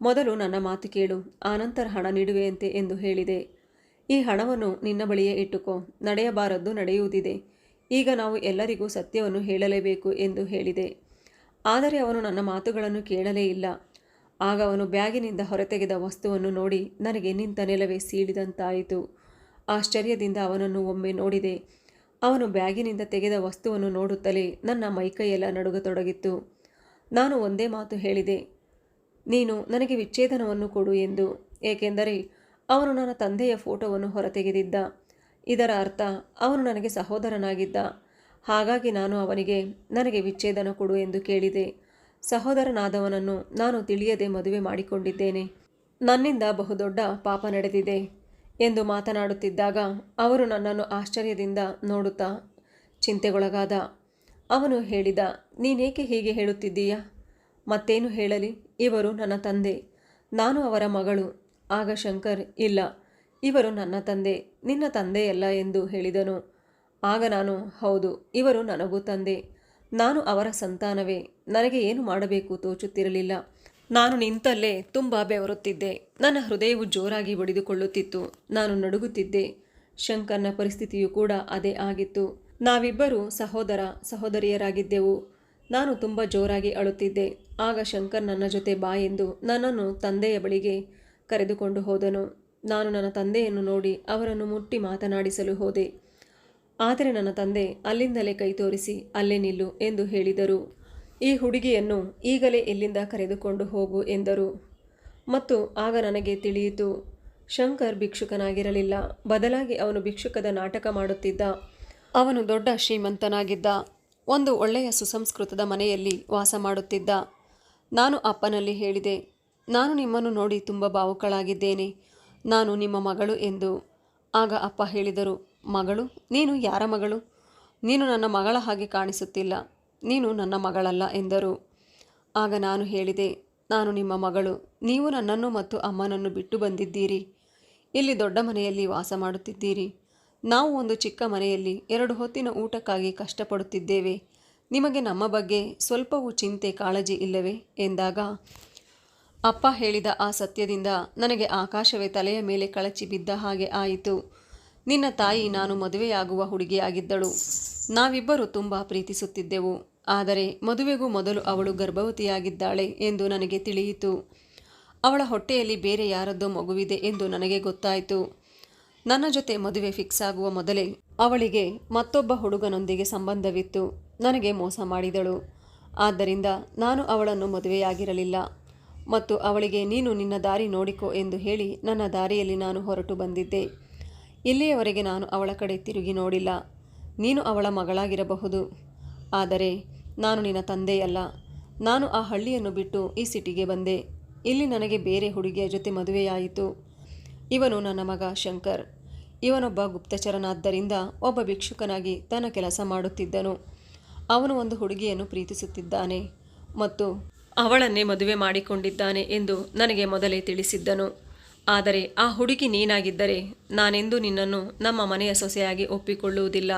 ಮೊದಲು ನನ್ನ ಮಾತು ಕೇಳು, ಆನಂತರ ಹಣ ನೀಡುವೆಯಂತೆ ಎಂದು ಹೇಳಿದೆ. ಈ ಹಣವನ್ನು ನಿನ್ನ ಬಳಿಯೇ ಇಟ್ಟುಕೋ. ನಡೆಯಬಾರದ್ದು ನಡೆಯುವುದಿದೆ. ಈಗ ನಾವು ಎಲ್ಲರಿಗೂ ಸತ್ಯವನ್ನು ಹೇಳಲೇಬೇಕು ಎಂದು ಹೇಳಿದೆ. ಆದರೆ ಅವನು ನನ್ನ ಮಾತುಗಳನ್ನು ಕೇಳಲೇ ಇಲ್ಲ. ಆಗ ಅವನು ಬ್ಯಾಗಿನಿಂದ ಹೊರತೆಗೆದ ವಸ್ತುವನ್ನು ನೋಡಿ ನನಗೆ ನಿಂತ ನೆಲವೇ ಸೀಳಿದಂತಾಯಿತು. ಆಶ್ಚರ್ಯದಿಂದ ಅವನನ್ನು ಒಮ್ಮೆ ನೋಡಿದೆ. ಅವನು ಬ್ಯಾಗಿನಿಂದ ತೆಗೆದ ವಸ್ತುವನ್ನು ನೋಡುತ್ತಲೇ ನನ್ನ ಮೈಕೈಯೆಲ್ಲ ನಡುಗತೊಡಗಿತ್ತು. ನಾನು ಒಂದೇ ಮಾತು ಹೇಳಿದೆ, ನೀನು ನನಗೆ ವಿಚ್ಛೇದನವನ್ನು ಕೊಡು ಎಂದು. ಏಕೆಂದರೆ ಅವನು ನನ್ನ ತಂದೆಯ ಫೋಟೋವನ್ನು ಹೊರತೆಗೆದಿದ್ದ. ಇದರ ಅರ್ಥ ಅವನು ನನಗೆ ಸಹೋದರನಾಗಿದ್ದ. ಹಾಗಾಗಿ ನಾನು ಅವನಿಗೆ ನನಗೆ ವಿಚ್ಛೇದನ ಕೊಡು ಎಂದು ಕೇಳಿದೆ. ಸಹೋದರನಾದವನನ್ನು ನಾನು ತಿಳಿಯದೆ ಮದುವೆ ಮಾಡಿಕೊಂಡಿದ್ದೇನೆ. ನನ್ನಿಂದ ಬಹುದೊಡ್ಡ ಪಾಪ ನಡೆದಿದೆ ಎಂದು ಮಾತನಾಡುತ್ತಿದ್ದಾಗ ಅವರು ನನ್ನನ್ನು ಆಶ್ಚರ್ಯದಿಂದ ನೋಡುತ್ತಾ ಚಿಂತೆಗೊಳಗಾದ. ಅವನು ಹೇಳಿದ, ನೀನೇಕೆ ಹೀಗೆ ಹೇಳುತ್ತಿದ್ದೀಯಾ? ಮತ್ತೇನು ಹೇಳಲಿ? ಇವರು ನನ್ನ ತಂದೆ, ನಾನು ಅವರ ಮಗಳು. ಆಗ ಶಂಕರ್, ಇಲ್ಲ, ಇವರು ನನ್ನ ತಂದೆ, ನಿನ್ನ ತಂದೆಯಲ್ಲ ಎಂದು ಹೇಳಿದನು. ಆಗ ನಾನು, ಹೌದು, ಇವರು ನನಗೂ ತಂದೆ, ನಾನು ಅವರ ಸಂತಾನವೇ. ನನಗೆ ಏನು ಮಾಡಬೇಕು ತೋಚುತ್ತಿರಲಿಲ್ಲ. ನಾನು ನಿಂತಲ್ಲೇ ತುಂಬ ಬೆವರುತ್ತಿದ್ದೆ. ನನ್ನ ಹೃದಯವು ಜೋರಾಗಿ ಬಡಿದುಕೊಳ್ಳುತ್ತಿತ್ತು. ನಾನು ನಡುಗುತ್ತಿದ್ದೆ. ಶಂಕರ್ನ ಪರಿಸ್ಥಿತಿಯು ಕೂಡ ಅದೇ ಆಗಿತ್ತು. ನಾವಿಬ್ಬರೂ ಸಹೋದರಿಯರಾಗಿದ್ದೆವು. ನಾನು ತುಂಬ ಜೋರಾಗಿ ಅಳುತ್ತಿದ್ದೆ. ಆಗ ಶಂಕರ್ ನನ್ನ ಜೊತೆ ಬಾ ಎಂದು ನನ್ನನ್ನು ತಂದೆಯ ಬಳಿಗೆ ಕರೆದುಕೊಂಡು ಹೋದನು. ನಾನು ನನ್ನ ತಂದೆಯನ್ನು ನೋಡಿ ಅವರನ್ನು ಮುಟ್ಟಿ ಮಾತನಾಡಿಸಲು ಹೋದೆ. ಆದರೆ ನನ್ನ ತಂದೆ ಅಲ್ಲಿಂದಲೇ ಕೈ ತೋರಿಸಿ ಅಲ್ಲೇ ನಿಲ್ಲು ಎಂದು ಹೇಳಿದರು. ಈ ಹುಡುಗಿಯನ್ನು ಈಗಲೇ ಇಲ್ಲಿಂದ ಕರೆದುಕೊಂಡು ಹೋಗು ಎಂದರು. ಮತ್ತು ಆಗ ನನಗೆ ತಿಳಿಯಿತು, ಶಂಕರ್ ಭಿಕ್ಷುಕನಾಗಿರಲಿಲ್ಲ. ಬದಲಾಗಿ ಅವನು ಭಿಕ್ಷುಕದ ನಾಟಕ ಮಾಡುತ್ತಿದ್ದ. ಅವನು ದೊಡ್ಡ ಶ್ರೀಮಂತನಾಗಿದ್ದ. ಒಂದು ಒಳ್ಳೆಯ ಸುಸಂಸ್ಕೃತದ ಮನೆಯಲ್ಲಿ ವಾಸ ಮಾಡುತ್ತಿದ್ದ. ನಾನು ಅಪ್ಪನಲ್ಲಿ ಹೇಳಿದೆ, ನಾನು ನಿಮ್ಮನ್ನು ನೋಡಿ ತುಂಬ ಭಾವುಕಳಾಗಿದ್ದೇನೆ. ನಾನು ನಿಮ್ಮ ಮಗಳು ಎಂದು. ಆಗ ಅಪ್ಪ ಹೇಳಿದರು, ಮಗಳು? ನೀನು ಯಾರ ಮಗಳು? ನೀನು ನನ್ನ ಮಗಳ ಹಾಗೆ ಕಾಣಿಸುತ್ತಿಲ್ಲ. ನೀನು ನನ್ನ ಮಗಳಲ್ಲ ಎಂದರು. ಆಗ ನಾನು ಹೇಳಿದೆ, ನಾನು ನಿಮ್ಮ ಮಗಳು. ನೀವು ನನ್ನನ್ನು ಮತ್ತು ಅಮ್ಮನನ್ನು ಬಿಟ್ಟು ಬಂದಿದ್ದೀರಿ. ಇಲ್ಲಿ ದೊಡ್ಡ ಮನೆಯಲ್ಲಿ ವಾಸ ಮಾಡುತ್ತಿದ್ದೀರಿ. ನಾವು ಒಂದು ಚಿಕ್ಕ ಮನೆಯಲ್ಲಿ 2 ಹೊತ್ತಿನ ಊಟಕ್ಕಾಗಿ ಕಷ್ಟಪಡುತ್ತಿದ್ದೇವೆ. ನಿಮಗೆ ನಮ್ಮ ಬಗ್ಗೆ ಸ್ವಲ್ಪವೂ ಚಿಂತೆ ಕಾಳಜಿ ಇಲ್ಲವೇ ಎಂದಾಗ ಅಪ್ಪ ಹೇಳಿದ ಆ ಸತ್ಯದಿಂದ ನನಗೆ ಆಕಾಶವೇ ತಲೆಯ ಮೇಲೆ ಕಳಚಿ ಬಿದ್ದ ಹಾಗೆ ಆಯಿತು. ನಿನ್ನ ತಾಯಿ ನಾನು ಮದುವೆಯಾಗುವ ಹುಡುಗಿಯಾಗಿದ್ದಳು. ನಾವಿಬ್ಬರು ತುಂಬ ಪ್ರೀತಿಸುತ್ತಿದ್ದೆವು. ಆದರೆ ಮದುವೆಗೂ ಮೊದಲು ಅವಳು ಗರ್ಭವತಿಯಾಗಿದ್ದಾಳೆ ಎಂದು ನನಗೆ ತಿಳಿಯಿತು. ಅವಳ ಹೊಟ್ಟೆಯಲ್ಲಿ ಬೇರೆ ಯಾರದ್ದೋ ಮಗುವಿದೆ ಎಂದು ನನಗೆ ಗೊತ್ತಾಯಿತು. ನನ್ನ ಜೊತೆ ಮದುವೆ ಫಿಕ್ಸ್ ಆಗುವ ಮೊದಲೇ ಅವಳಿಗೆ ಮತ್ತೊಬ್ಬ ಹುಡುಗನೊಂದಿಗೆ ಸಂಬಂಧವಿತ್ತು. ನನಗೆ ಮೋಸ ಮಾಡಿದಳು. ಆದ್ದರಿಂದ ನಾನು ಅವಳನ್ನು ಮದುವೆಯಾಗಿರಲಿಲ್ಲ ಮತ್ತು ಅವಳಿಗೆ ನೀನು ನಿನ್ನ ದಾರಿ ನೋಡಿಕೊ ಎಂದು ಹೇಳಿ ನನ್ನ ದಾರಿಯಲ್ಲಿ ನಾನು ಹೊರಟು ಬಂದಿದ್ದೆ. ಇಲ್ಲಿಯವರೆಗೆ ನಾನು ಅವಳ ಕಡೆ ತಿರುಗಿ ನೋಡಿಲ್ಲ. ನೀನು ಅವಳ ಮಗಳಾಗಿರಬಹುದು, ಆದರೆ ನಾನು ನಿನ್ನ ತಂದೆಯಲ್ಲ. ನಾನು ಆ ಹಳ್ಳಿಯನ್ನು ಬಿಟ್ಟು ಈ ಸಿಟಿಗೆ ಬಂದೆ. ಇಲ್ಲಿ ನನಗೆ ಬೇರೆ ಹುಡುಗಿಯ ಜೊತೆ ಮದುವೆಯಾಯಿತು. ಇವನು ನನ್ನ ಮಗ ಶಂಕರ್. ಇವನೊಬ್ಬ ಗುಪ್ತಚರನಾದ್ದರಿಂದ ಒಬ್ಬ ಭಿಕ್ಷುಕನಾಗಿ ತನ್ನ ಕೆಲಸ ಮಾಡುತ್ತಿದ್ದನು. ಅವನು ಒಂದು ಹುಡುಗಿಯನ್ನು ಪ್ರೀತಿಸುತ್ತಿದ್ದಾನೆ ಮತ್ತು ಅವಳನ್ನೇ ಮದುವೆ ಮಾಡಿಕೊಂಡಿದ್ದಾನೆ ಎಂದು ನನಗೆ ಮೊದಲೇ ತಿಳಿಸಿದ್ದನು. ಆದರೆ ಆ ಹುಡುಗಿ ನೀನಾಗಿದ್ದರೆ ನಾನೆಂದೂ ನಿನ್ನನ್ನು ನಮ್ಮ ಮನೆಯ ಸೊಸೆಯಾಗಿ ಒಪ್ಪಿಕೊಳ್ಳುವುದಿಲ್ಲ.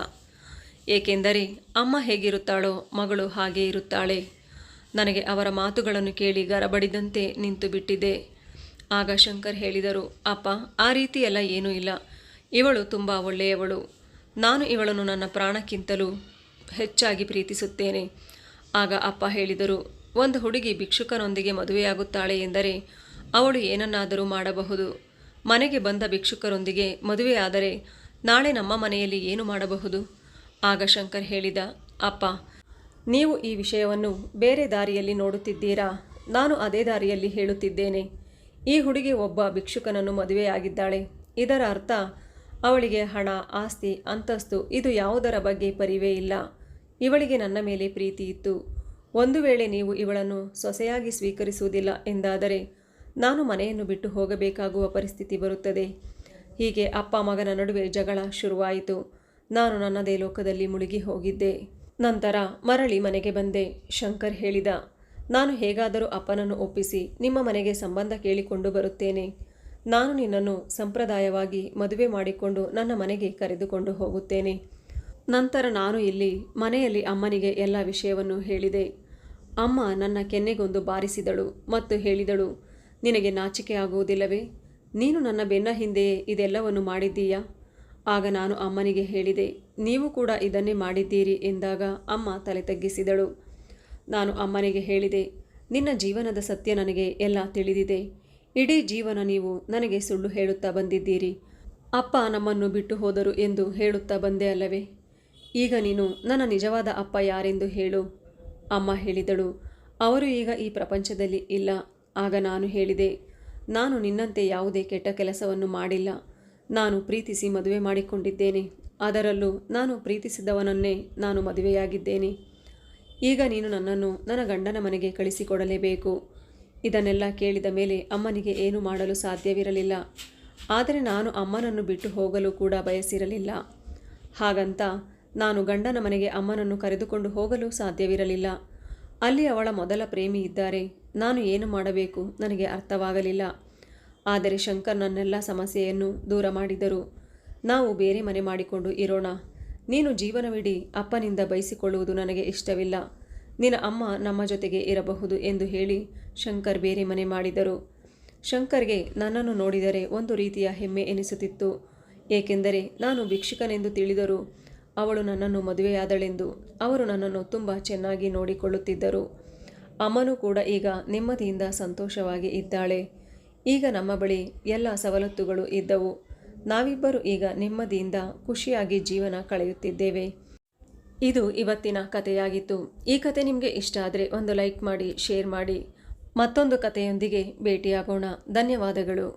ಏಕೆಂದರೆ ಅಮ್ಮ ಹೇಗಿರುತ್ತಾಳೋ ಮಗಳು ಹಾಗೇ ಇರುತ್ತಾಳೆ. ನನಗೆ ಅವರ ಮಾತುಗಳನ್ನು ಕೇಳಿ ಗರಬಡಿದಂತೆ ನಿಂತು ಬಿಟ್ಟಿದೆ. ಆಗ ಶಂಕರ್ ಹೇಳಿದರು, ಅಪ್ಪ, ಆ ರೀತಿಯೆಲ್ಲ ಏನೂ ಇಲ್ಲ. ಇವಳು ತುಂಬ ಒಳ್ಳೆಯವಳು. ನಾನು ಇವಳನ್ನು ನನ್ನ ಪ್ರಾಣಕ್ಕಿಂತಲೂ ಹೆಚ್ಚಾಗಿ ಪ್ರೀತಿಸುತ್ತೇನೆ. ಆಗ ಅಪ್ಪ ಹೇಳಿದರು, ಒಂದು ಹುಡುಗಿ ಭಿಕ್ಷುಕನೊಂದಿಗೆ ಮದುವೆಯಾಗುತ್ತಾಳೆ ಎಂದರೆ ಅವಳು ಏನನ್ನಾದರೂ ಮಾಡಬಹುದು. ಮನೆಗೆ ಬಂದ ಭಿಕ್ಷುಕರೊಂದಿಗೆ ಮದುವೆಯಾದರೆ ನಾಳೆ ನಮ್ಮ ಮನೆಯಲ್ಲಿ ಏನು ಮಾಡಬಹುದು? ಆಗ ಶಂಕರ್ ಹೇಳಿದ, ಅಪ್ಪ, ನೀವು ಈ ವಿಷಯವನ್ನು ಬೇರೆ ದಾರಿಯಲ್ಲಿ ನೋಡುತ್ತಿದ್ದೀರಾ. ನಾನು ಅದೇ ದಾರಿಯಲ್ಲಿ ಹೇಳುತ್ತಿದ್ದೇನೆ. ಈ ಹುಡುಗಿ ಒಬ್ಬ ಭಿಕ್ಷುಕನನ್ನು ಮದುವೆಯಾಗಿದ್ದಾಳೆ. ಇದರ ಅರ್ಥ ಅವಳಿಗೆ ಹಣ, ಆಸ್ತಿ, ಅಂತಸ್ತು ಇದು ಯಾವುದರ ಬಗ್ಗೆ ಪರಿವೇ ಇಲ್ಲ. ಇವಳಿಗೆ ನನ್ನ ಮೇಲೆ ಪ್ರೀತಿ ಇತ್ತು. ಒಂದು ವೇಳೆ ನೀವು ಇವಳನ್ನು ಸೊಸೆಯಾಗಿ ಸ್ವೀಕರಿಸುವುದಿಲ್ಲ ಎಂದಾದರೆ ನಾನು ಮನೆಯನ್ನು ಬಿಟ್ಟು ಹೋಗಬೇಕಾಗುವ ಪರಿಸ್ಥಿತಿ ಬರುತ್ತದೆ. ಹೀಗೆ ಅಪ್ಪ ಮಗನ ನಡುವೆ ಜಗಳ ಶುರುವಾಯಿತು. ನಾನು ನನ್ನದೇ ಲೋಕದಲ್ಲಿ ಮುಳುಗಿ ಹೋಗಿದ್ದೆ. ನಂತರ ಮರಳಿ ಮನೆಗೆ ಬಂದೆ. ಶಂಕರ್ ಹೇಳಿದ, ನಾನು ಹೇಗಾದರೂ ಅಪ್ಪನನ್ನು ಒಪ್ಪಿಸಿ ನಿಮ್ಮ ಮನೆಗೆ ಸಂಬಂಧ ಕೇಳಿಕೊಂಡು ಬರುತ್ತೇನೆ. ನಾನು ನಿನ್ನನ್ನು ಸಂಪ್ರದಾಯವಾಗಿ ಮದುವೆ ಮಾಡಿಕೊಂಡು ನನ್ನ ಮನೆಗೆ ಕರೆದುಕೊಂಡು ಹೋಗುತ್ತೇನೆ. ನಂತರ ನಾನು ಇಲ್ಲಿ ಮನೆಯಲ್ಲಿ ಅಮ್ಮನಿಗೆ ಎಲ್ಲ ವಿಷಯವನ್ನು ಹೇಳಿದೆ. ಅಮ್ಮ ನನ್ನ ಕೆನ್ನೆಗೊಂದು ಬಾರಿಸಿದಳು ಮತ್ತು ಹೇಳಿದಳು, ನಿನಗೆ ನಾಚಿಕೆ ಆಗುವುದಿಲ್ಲವೇ? ನೀನು ನನ್ನ ಬೆನ್ನ ಹಿಂದೆಯೇ ಇದೆಲ್ಲವನ್ನು ಮಾಡಿದ್ದೀಯಾ? ಆಗ ನಾನು ಅಮ್ಮನಿಗೆ ಹೇಳಿದೆ, ನೀವು ಕೂಡ ಇದನ್ನೇ ಮಾಡಿದ್ದೀರಿ ಎಂದಾಗ ಅಮ್ಮ ತಲೆ ತಗ್ಗಿಸಿದಳು. ನಾನು ಅಮ್ಮನಿಗೆ ಹೇಳಿದೆ, ನಿನ್ನ ಜೀವನದ ಸತ್ಯ ನನಗೆ ಎಲ್ಲ ತಿಳಿದಿದೆ. ಇಡೀ ಜೀವನ ನೀವು ನನಗೆ ಸುಳ್ಳು ಹೇಳುತ್ತಾ ಬಂದಿದ್ದೀರಿ. ಅಪ್ಪ ನಮ್ಮನ್ನು ಬಿಟ್ಟು ಹೋದರು ಎಂದು ಹೇಳುತ್ತಾ ಬಂದೆ ಅಲ್ಲವೇ? ಈಗ ನೀನು ನನ್ನ ನಿಜವಾದ ಅಪ್ಪ ಯಾರೆಂದು ಹೇಳು. ಅಮ್ಮ ಹೇಳಿದಳು, ಅವರು ಈಗ ಈ ಪ್ರಪಂಚದಲ್ಲಿ ಇಲ್ಲ. ಆಗ ನಾನು ಹೇಳಿದೆ, ನಾನು ನಿನ್ನಂತೆ ಯಾವುದೇ ಕೆಟ್ಟ ಕೆಲಸವನ್ನು ಮಾಡಿಲ್ಲ. ನಾನು ಪ್ರೀತಿಸಿ ಮದುವೆ ಮಾಡಿಕೊಂಡಿದ್ದೇನೆ. ಅದರಲ್ಲೂ ನಾನು ಪ್ರೀತಿಸಿದವನನ್ನೇ ನಾನು ಮದುವೆಯಾಗಿದ್ದೇನೆ. ಈಗ ನೀನು ನನ್ನನ್ನು ನನ್ನ ಗಂಡನ ಮನೆಗೆ ಕಳಿಸಿಕೊಡಲೇಬೇಕು. ಇದನ್ನೆಲ್ಲ ಕೇಳಿದ ಮೇಲೆ ಅಮ್ಮನಿಗೆ ಏನು ಮಾಡಲು ಸಾಧ್ಯವಿರಲಿಲ್ಲ. ಆದರೆ ನಾನು ಅಮ್ಮನನ್ನು ಬಿಟ್ಟು ಹೋಗಲು ಕೂಡ ಬಯಸಿರಲಿಲ್ಲ. ಹಾಗಂತ ನಾನು ಗಂಡನ ಮನೆಗೆ ಅಮ್ಮನನ್ನು ಕರೆದುಕೊಂಡು ಹೋಗಲು ಸಾಧ್ಯವಿರಲಿಲ್ಲ. ಅಲ್ಲಿ ಅವಳ ಮೊದಲ ಪ್ರೇಮಿ ಇದ್ದಾರೆ. ನಾನು ಏನು ಮಾಡಬೇಕು ನನಗೆ ಅರ್ಥವಾಗಲಿಲ್ಲ. ಆದರೆ ಶಂಕರ್ ನನ್ನೆಲ್ಲ ಸಮಸ್ಯೆಯನ್ನು ದೂರ ಮಾಡಿದರು. ನಾವು ಬೇರೆ ಮನೆ ಮಾಡಿಕೊಂಡು ಇರೋಣ. ನೀನು ಜೀವನವಿಡೀ ಅಪ್ಪನಿಂದ ಬಯಸಿಕೊಳ್ಳುವುದು ನನಗೆ ಇಷ್ಟವಿಲ್ಲ. ನಿನ್ನ ಅಮ್ಮ ನಮ್ಮ ಜೊತೆಗೆ ಇರಬಹುದು ಎಂದು ಹೇಳಿ ಶಂಕರ್ ಬೇರೆ ಮನೆ ಮಾಡಿದರು. ಶಂಕರ್ಗೆ ನನ್ನನ್ನು ನೋಡಿದರೆ ಒಂದು ರೀತಿಯ ಹೆಮ್ಮೆ ಎನಿಸುತ್ತಿತ್ತು. ಏಕೆಂದರೆ ನಾನು ಭಿಕ್ಷುಕನೆಂದು ತಿಳಿದರೂ ಅವಳು ನನ್ನನ್ನು ಮದುವೆಯಾದಳೆಂದು ಅವರು ನನ್ನನ್ನು ತುಂಬ ಚೆನ್ನಾಗಿ ನೋಡಿಕೊಳ್ಳುತ್ತಿದ್ದರು. ಅಮ್ಮನೂ ಕೂಡ ಈಗ ನೆಮ್ಮದಿಯಿಂದ ಸಂತೋಷವಾಗಿ ಇದ್ದಾಳೆ. ಈಗ ನಮ್ಮ ಬಳಿ ಎಲ್ಲ ಸವಲತ್ತುಗಳು ಇದ್ದವು. ನಾವಿಬ್ಬರು ಈಗ ನೆಮ್ಮದಿಯಿಂದ ಖುಷಿಯಾಗಿ ಜೀವನ ಕಳೆಯುತ್ತಿದ್ದೇವೆ. ಇದು ಇವತ್ತಿನ ಕಥೆಯಾಗಿತ್ತು. ಈ ಕತೆ ನಿಮಗೆ ಇಷ್ಟ ಆದರೆ ಒಂದು ಲೈಕ್ ಮಾಡಿ, ಶೇರ್ ಮಾಡಿ. ಮತ್ತೊಂದು ಕಥೆಯೊಂದಿಗೆ ಭೇಟಿಯಾಗೋಣ. ಧನ್ಯವಾದಗಳು.